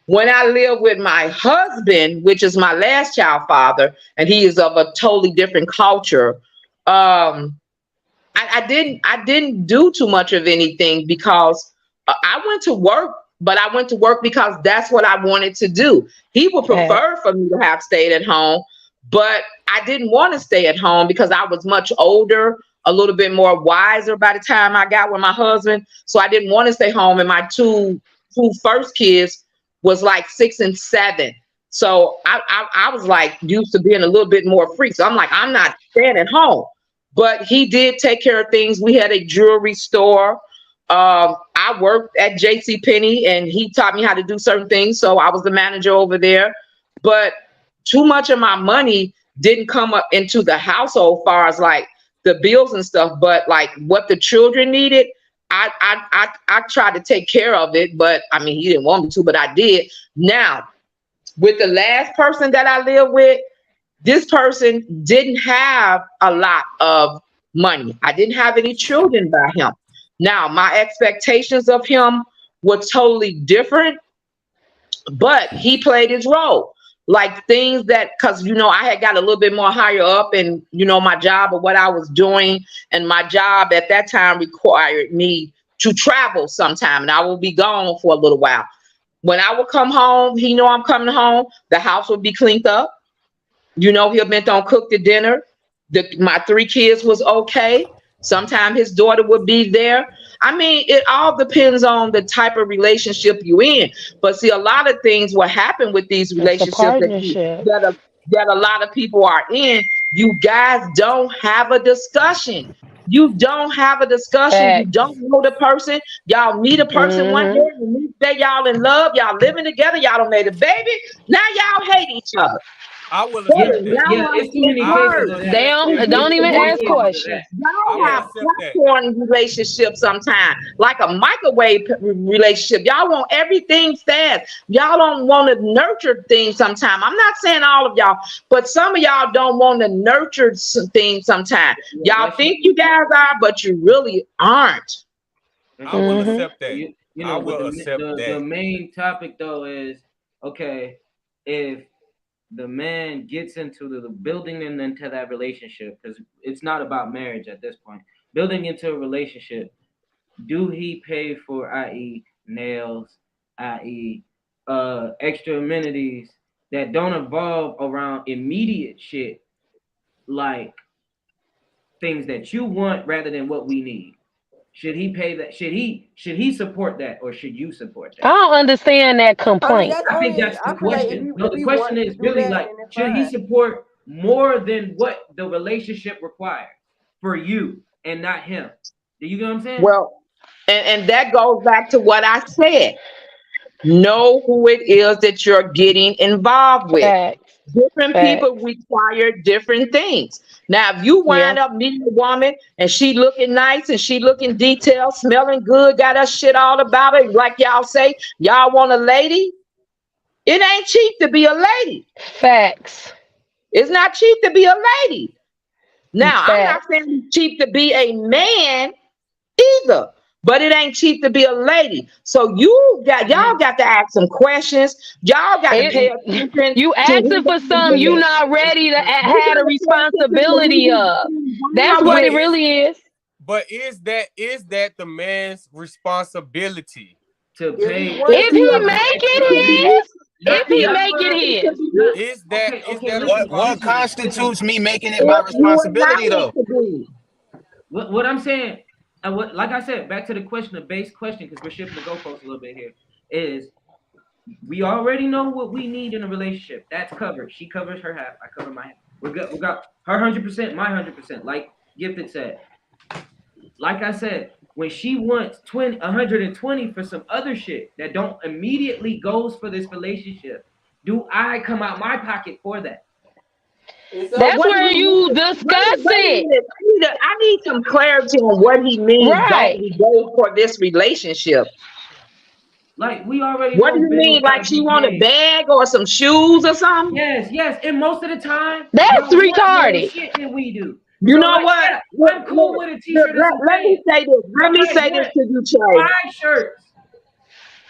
when I live with my husband, which is my last child father, and he is of a totally different culture, I didn't do too much of anything, because I went to work, but I went to work because that's what I wanted to do. He would prefer for me to have stayed at home, but I didn't want to stay at home because I was much older, a little bit more wiser by the time I got with my husband. So I didn't want to stay home. And my two first kids was like 6 and 7. So I was like used to being a little bit more free. So I'm like, I'm not staying at home. But he did take care of things. We had a jewelry store. I worked at JCPenney, and he taught me how to do certain things. So I was the manager over there. But too much of my money didn't come up into the household, far as like the bills and stuff. But like what the children needed, I tried to take care of it. But I mean, he didn't want me to, but I did. Now, with the last person that I lived with, this person didn't have a lot of money. I didn't have any children by him. Now, my expectations of him were totally different, but he played his role. Like things that, because, you know, I had got a little bit more higher up in, you know, my job or what I was doing. And my job at that time required me to travel sometime, and I will be gone for a little while. When I would come home, he know I'm coming home, the house would be cleaned up. You know, he'll been don't cook the dinner. My 3 kids was okay. Sometimes his daughter would be there. I mean, it all depends on the type of relationship you in. But see, a lot of things what happen with these It's a relationships partnership. that a lot of people are in, you guys don't have a discussion. You don't have a discussion. You Facts. don't know the person. Y'all meet a person one day, Mm-hmm. the next day y'all in love, y'all living together, y'all done made a baby. Now y'all hate each other. I will Yeah, accept that. yeah, it's too many cases of They that. don't even ask questions. Y'all I have will accept that. popcorn relationships sometimes, like a microwave relationship. Y'all want everything fast. Y'all don't want to nurture things sometimes. I'm not saying all of y'all, but some of y'all don't want to nurture some things sometimes. Y'all think you guys are, but you really aren't. I will Mm-hmm. accept that. You I know, will but accept the that. main topic though is, okay, if the man gets into the building and into that relationship, because it's not about marriage at this point, building into a relationship, do he pay for, i.e., nails, i.e., extra amenities that don't evolve around immediate shit, like things that you want rather than what we need? Should he pay that? Should he support that, or should you support I that? don't understand that I mean, complaint. that's I think only. that's the I feel like question. No, if the he question wants to is do really that, like, then it's should he fine. support more than what the relationship requires for you and not him? Do you get what I'm saying? Well, and that goes back to what I said. Know who it is that you're getting involved with. Facts. Different people Facts. require different things. Now, if you Yeah. wind up meeting a woman and she looking nice and she looking detailed, smelling good, got her shit all about her, like y'all say, y'all want a lady, it ain't cheap to be a lady. Facts. It's not cheap to be a lady. Now, I'm not Facts. saying it's cheap to be a man either, but it ain't cheap to be a lady. So y'all got to ask some questions. Y'all got to pay attention You to asking who for something you not ready to have the responsibility of. That's what it really is. But is that the man's responsibility to pay? If he make it his, if he make it his. Is that a What responsibility? constitutes me making it my responsibility though? What I'm saying, and what, like I said, back to the question, the base question, because we're shifting the goalposts a little bit here, is we already know what we need in a relationship. That's covered. She covers her half. I cover my half. We got her 100%, my 100%. Like Gifted said. Like I said, when she wants 120 for some other shit that don't immediately goes for this relationship, do I come out my pocket for that? That's where you discuss it. I need some clarity on what he means. Right. Don't go for this relationship. Like we already. What do you mean? Like she want a bag or some shoes or something? Yes. And most of the time, that's y'all want more retarded. shit than we do. You So, know like, what? Yeah, I'm cool with a t-shirt and some Let me pants. say this. Let me say this to you, Trey. 5 shirts.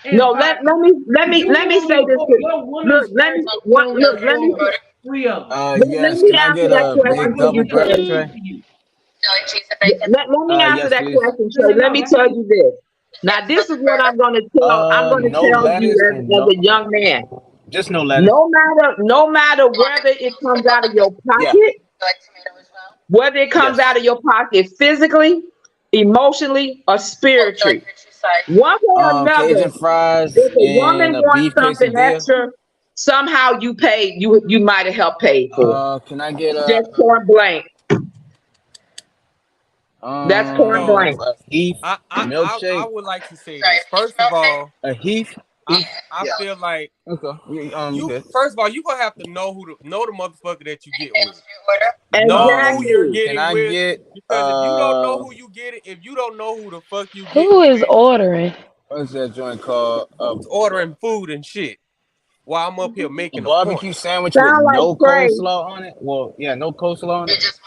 No, let me say this. Look, let me 3 of them. let Yes. me Can I answer get that a question big to double you, breakfast Trey. tray? Let me answer Yes, that please. question, Trey. Let me tell you this. Now, this is what I'm going to tell. I'm going to No tell lettuce you and as a young man. just no lettuce. No matter whether it comes out of your pocket, whether it comes out of your pocket physically, emotionally, or spiritually. One way or another, Cajun fries if a woman and a wants beef something quesadilla. extra, somehow you paid. You might have helped pay for it. Can I get Just point blank. That's point blank. a Heath I milkshake? would like to say this. First of all, A Heath? I feel like you good. first of all, you gonna have to know the motherfucker that you get with. Exactly. Know who you're Can getting I with. get Because if you don't know who you get it, if you don't know who the fuck you Who getting is with, ordering? what's that joint called? ordering food and shit while I'm up here A making a barbecue point. sandwich with Sound like no Trey. coleslaw on it? Well, yeah, no coleslaw on it.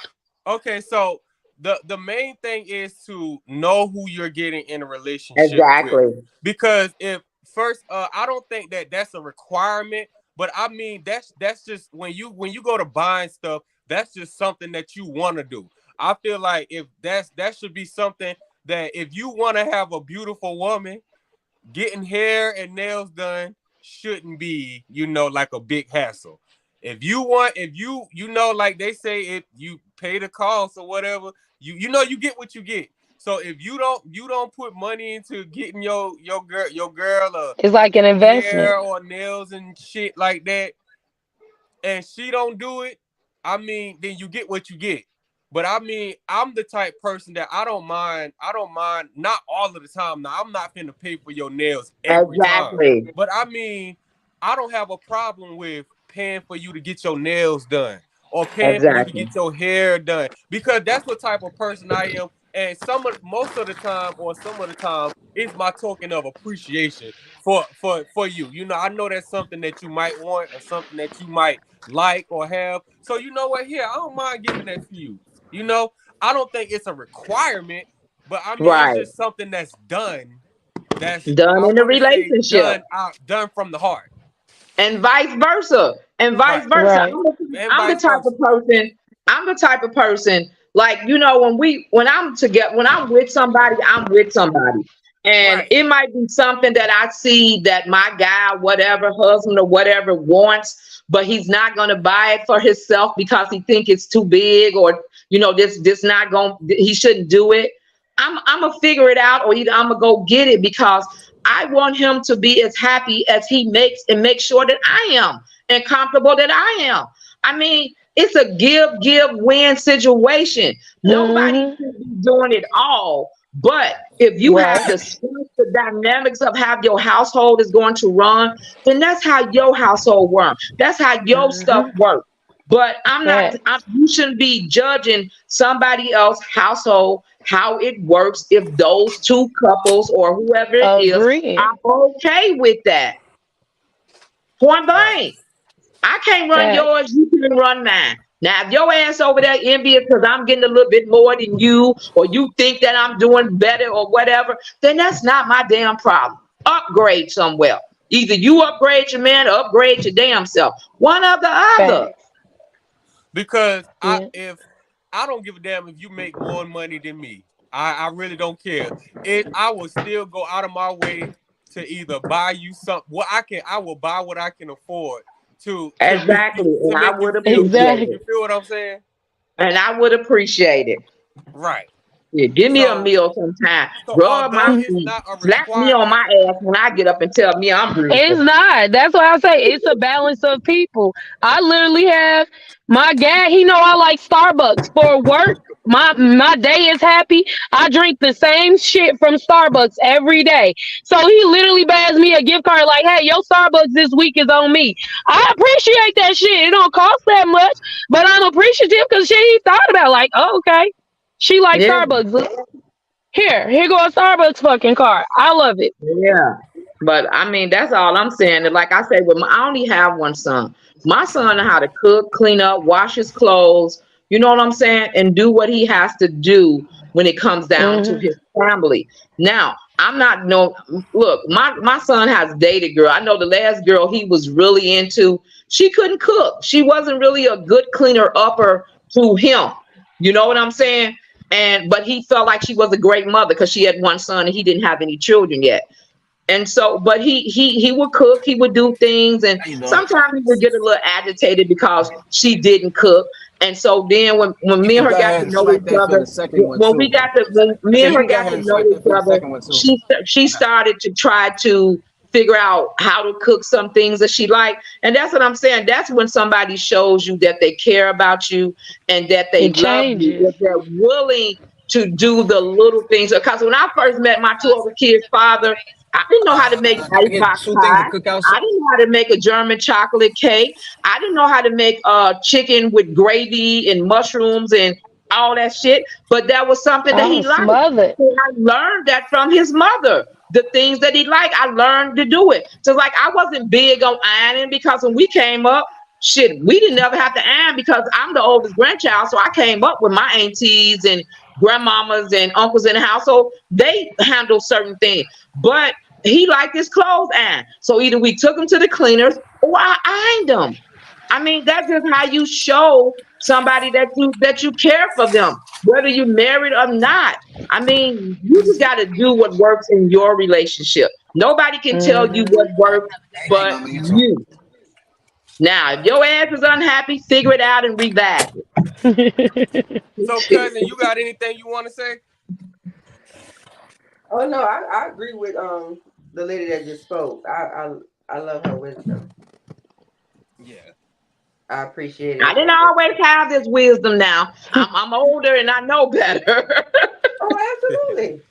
Okay, so the main thing is to know who you're getting in a relationship Exactly. with. Because if first, I don't think that that's a requirement, but I mean that's just when you go to buying stuff, that's just something that you want to do. I feel like if that should be something that if you want to have a beautiful woman, getting hair and nails done shouldn't be, like a big hassle. If you know, like they say, if you pay the cost or whatever, you know you get what you get. So if you don't put money into getting your girl it's like an investment, hair or nails and shit like that, and she don't do it, I mean, then you get what you get. But I mean, I'm the type person that I don't mind, not all of the time. Now, I'm not finna pay for your nails every time. But I mean, I don't have a problem with paying for you to get your nails done or paying for you to get your hair done, because that's what type of person I am. And most of the time, it's my token of appreciation for you. You know, I know that's something that you might want or something that you might like or have. So you know what? Here, I don't mind giving that to you. You know, I don't think it's a requirement, but I mean, it's just something that's done. That's done in a relationship. Done from the heart. And vice versa. I'm the type of person, like, you know, when I'm with somebody, I'm with somebody. And it might be something that I see that my guy, whatever, husband or whatever wants, but he's not going to buy it for himself because he think it's too big, or, you know, he shouldn't do it. I'm going to figure it out, or either I'm going to go get it, because I want him to be as happy as he makes, and make sure that I am, and comfortable that I am. I mean, it's a give, win situation. Nobody should be doing it all. But if you have the dynamics of how your household is going to run, then that's how your household works. That's how your stuff works. But you shouldn't be judging somebody else's household, how it works, if those two couples or whoever it is are okay with that. Point blank. I can't run yours, you can run mine. Now, if your ass over there envious because I'm getting a little bit more than you, or you think that I'm doing better or whatever, then that's not my damn problem. Upgrade somewhere. Either you upgrade your man or upgrade your damn self. One or the other. Because I don't give a damn if you make more money than me. I really don't care. I will still go out of my way to either buy you something. I will buy what I can afford to exactly. To and I would appreciate it. You feel what I'm saying? And I would appreciate it. Right. Yeah, give me a meal sometime. Rub my feet, slap me on my ass when I get up and tell me I'm beautiful. It's not. That's why I say it's a balance of people. I literally have my dad. He know I like Starbucks for work. My day is happy. I drink the same shit from Starbucks every day. So he literally buys me a gift card like, hey, your Starbucks this week is on me. I appreciate that shit. It don't cost that much, but I'm appreciative because shit he thought about. Like, oh, okay. She likes Starbucks. Here go a Starbucks fucking card. I love it. Yeah. But I mean, that's all I'm saying. And like I say, I only have one son. My son know how to cook, clean up, wash his clothes, you know what I'm saying? And do what he has to do when it comes down to his family. Now, look, my son has dated girl. I know the last girl he was really into, she couldn't cook. She wasn't really a good cleaner upper to him. You know what I'm saying? But he felt like she was a great mother because she had one son and he didn't have any children yet. And so, but he would cook, he would do things, and sometimes he would get a little agitated because she didn't cook. And so then when me and her got to know each other, when me and her got to know each other, she started to try to figure out how to cook some things that she liked. And that's what I'm saying. That's when somebody shows you that they care about you and that they love you, that they're willing to do the little things. Because when I first met my two other kids' father, I didn't know how to make icebox pie. I didn't know how to make a German chocolate cake. I didn't know how to make chicken with gravy and mushrooms and all that shit. But that was something that he liked. So I learned that from his mother. The things that he liked, I learned to do it. So like I wasn't big on ironing because when we came up, shit, we didn't ever have to iron because I'm the oldest grandchild. So I came up with my aunties and grandmamas and uncles in the house. So they handle certain things. But he liked his clothes ironed. So either we took them to the cleaners or I ironed them. I mean, that's just how you show somebody that you care for them, whether you're married or not. I mean, you just got to do what works in your relationship. Nobody can tell you what works but you. Now, if your ass is unhappy, figure it out and revise it. So, cousin, you got anything you want to say? Oh no, I agree with the lady that just spoke. I love her wisdom. Yeah. I appreciate I it. didn't always have this wisdom now. I'm older and I know better. Oh, absolutely.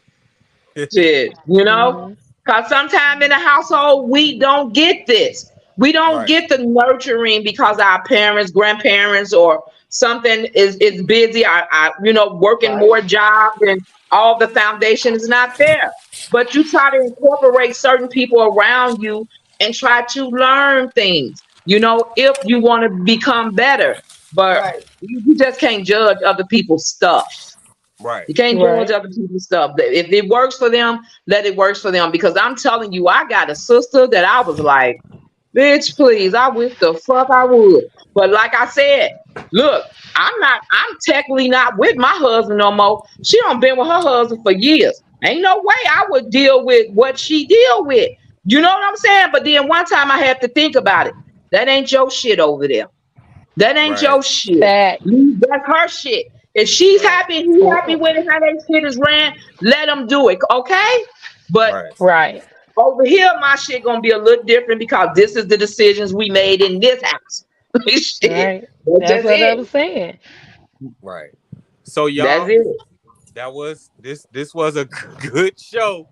Shit, you know? Because sometimes in the household, we don't get this. We don't Right. get the nurturing because our parents, grandparents, or something is busy, working Right. more jobs and all the foundation is not there. But you try to incorporate certain people around you and try to learn things, if you want to become better. But Right. you just can't judge other people's stuff. Right. You can't judge Right. other people's stuff. If it works for them, let it work for them. Because I'm telling you, I got a sister that I was like, bitch, please, I wish the fuck I would. But like I said, look, I'm technically not with my husband no more. She done been with her husband for years. Ain't no way I would deal with what she deal with. You know what I'm saying? But then one time I had to think about it. That ain't your shit over there. That ain't Right. your shit. Fact. That's her shit. If she's happy and he's happy with it, how they shit is ran, let them do it, okay? But Right. Right. over here, my shit gonna be a little different because this is the decisions we made in this house. Shit. Right. That's That's just what I it. was saying. Right. So, That's y'all, it. that was this was a good show.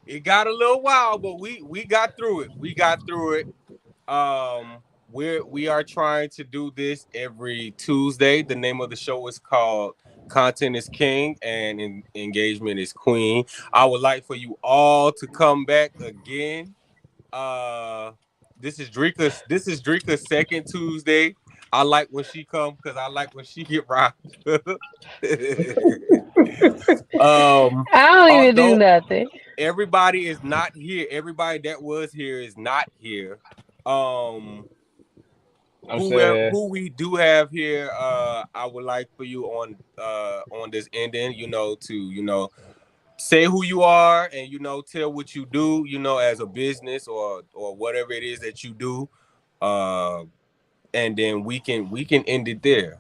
It got a little wild, but we got through it. We got through it. We are trying to do this every Tuesday. The name of the show is called Content is King and Engagement is Queen. I would like for you all to come back again. This is Drika's second Tuesday. I like when she come because I like when she get rocked. I don't even do nothing. Everybody is not here. Everybody that was here is not here. Who we do have here, I would like for you on this ending, to say who you are and tell what you do, as a business or whatever it is that you do, and then we can end it there.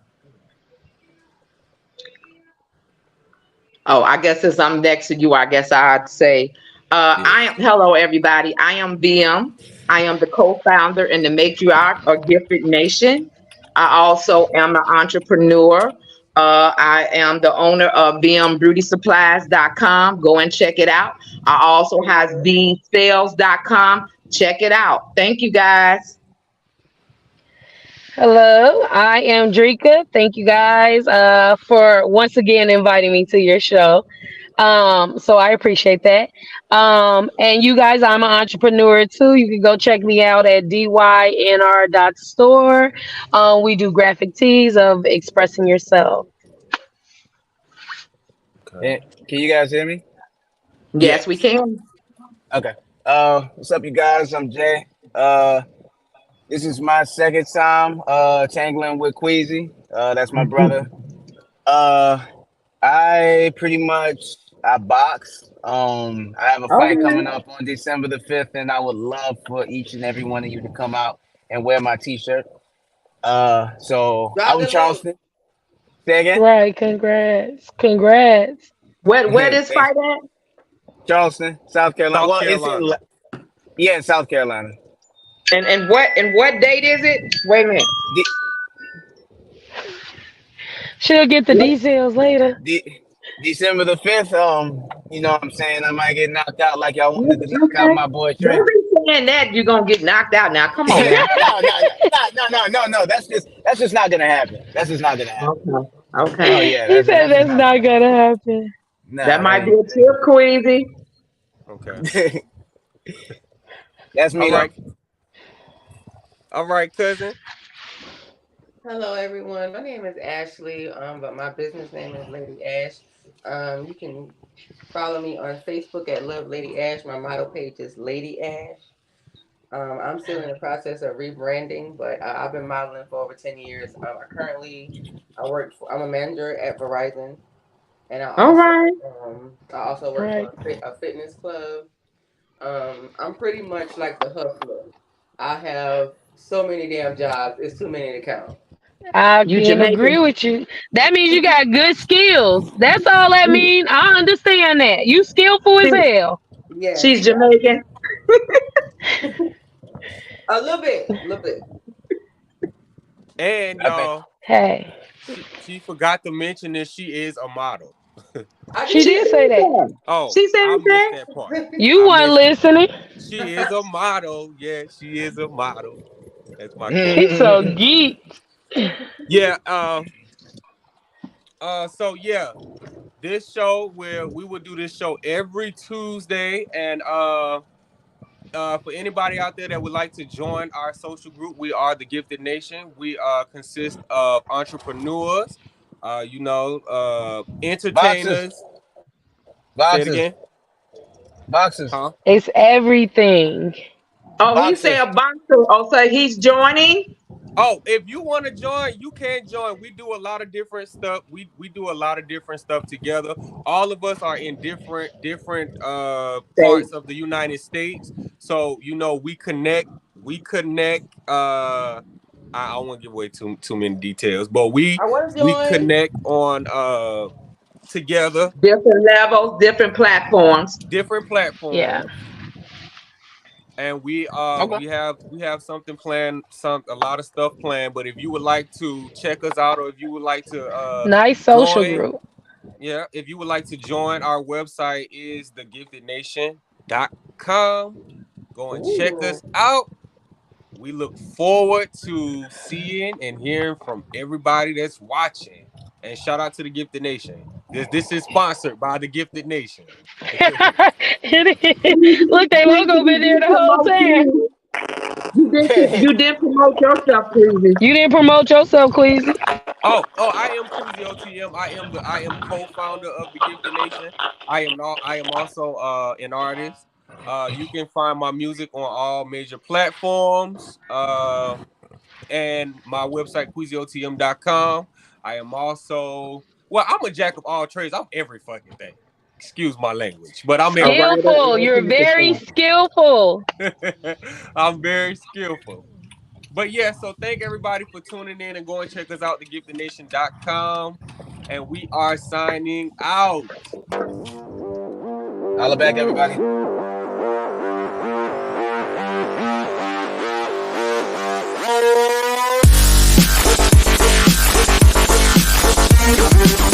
Oh, I guess since I'm next to you, I guess I'd say, hello everybody. I am BM. I am the co-founder and the matriarch of Gifted Nation. I also am an entrepreneur. I am the owner of bmbeautysupplies.com. Go and check it out. I also have bsales.com. Check it out. Thank you guys. Hello, I am Drika. Thank you guys for once again inviting me to your show. So I appreciate that. And you guys, I'm an entrepreneur too. You can go check me out at dynr.store. We do graphic tees of expressing yourself. Okay. Can you guys hear me? Yes, we can. Okay. What's up, you guys? I'm Jay. This is my second time tangling with Queasy. That's my brother. I box. I have a fight coming up on December the 5th, and I would love for each and every one of you to come out and wear my t-shirt. So I'm Charleston. Say again? Right, congrats. Where this fight at? Charleston, South Carolina. South Carolina. It's in South Carolina. And what date is it? Wait a minute. She'll get the details later. December the 5th. You know what I'm saying? I might get knocked out like y'all wanted to knock out my boy Trent. Don't be saying that you're gonna get knocked out now. Come on now. No. That's just not gonna happen. That's just not gonna happen. Okay. Oh yeah. He said that's not gonna happen. Nah, that might be a tip, Queasy. Okay. That's me. All right, cousin. Hello, everyone. My name is Ashley, but my business name is Lady Ash. You can follow me on Facebook at Love Lady Ash. My model page is Lady Ash. I'm still in the process of rebranding, but I've been modeling for over 10 years. I'm a manager at Verizon, and I also work for a fitness club. I'm pretty much like the hustler. I have so many damn jobs. It's too many to count. I can agree with you. That means you got good skills. That's all that means. I understand that. You skillful as hell. Yeah. She's Jamaican. A little bit. And y'all, hey, she forgot to mention that she is a model. She did say that. Oh, she said I missed that part. You weren't listening. She is a model. Yeah, she is a model. That's my He's so geek. Yeah. So yeah, this show where we will do this show every Tuesday, and for anybody out there that would like to join our social group, we are the Gifted Nation. We consist of entrepreneurs, entertainers. Boxes. Say it again. Boxes. Huh? It's everything. Oh, he said a boxer. Oh, so he's joining. Oh, if you want to join, you can join. We do a lot of different stuff. We do a lot of different stuff together. All of us are in different parts of the United States. So we connect. I don't want to give away too many details, but we connect on together. Different levels, different platforms. Yeah. And we have something planned, a lot of stuff planned. But if you would like to check us out, or if you would like to nice social group. Yeah, if you would like to join, our website is thegiftednation.com. Go and check us out. We look forward to seeing and hearing from everybody that's watching. And shout out to the Gifted Nation. This is sponsored by the Gifted Nation. Look, they logo been there the whole time. You didn't promote yourself, Queasy. You didn't promote yourself, Queasy. Oh, I am Queasy OTM. I am co-founder of the Gifted Nation. I am also an artist. You can find my music on all major platforms. And my website, QueasyOTM.com. I am also, I'm a jack of all trades. I'm every fucking thing. Excuse my language, but I'm skillful. You're very skillful. I'm very skillful. But yeah, so thank everybody for tuning in and go and check us out, thegiftednation.com. And we are signing out. Holla back, everybody. We'll be right back.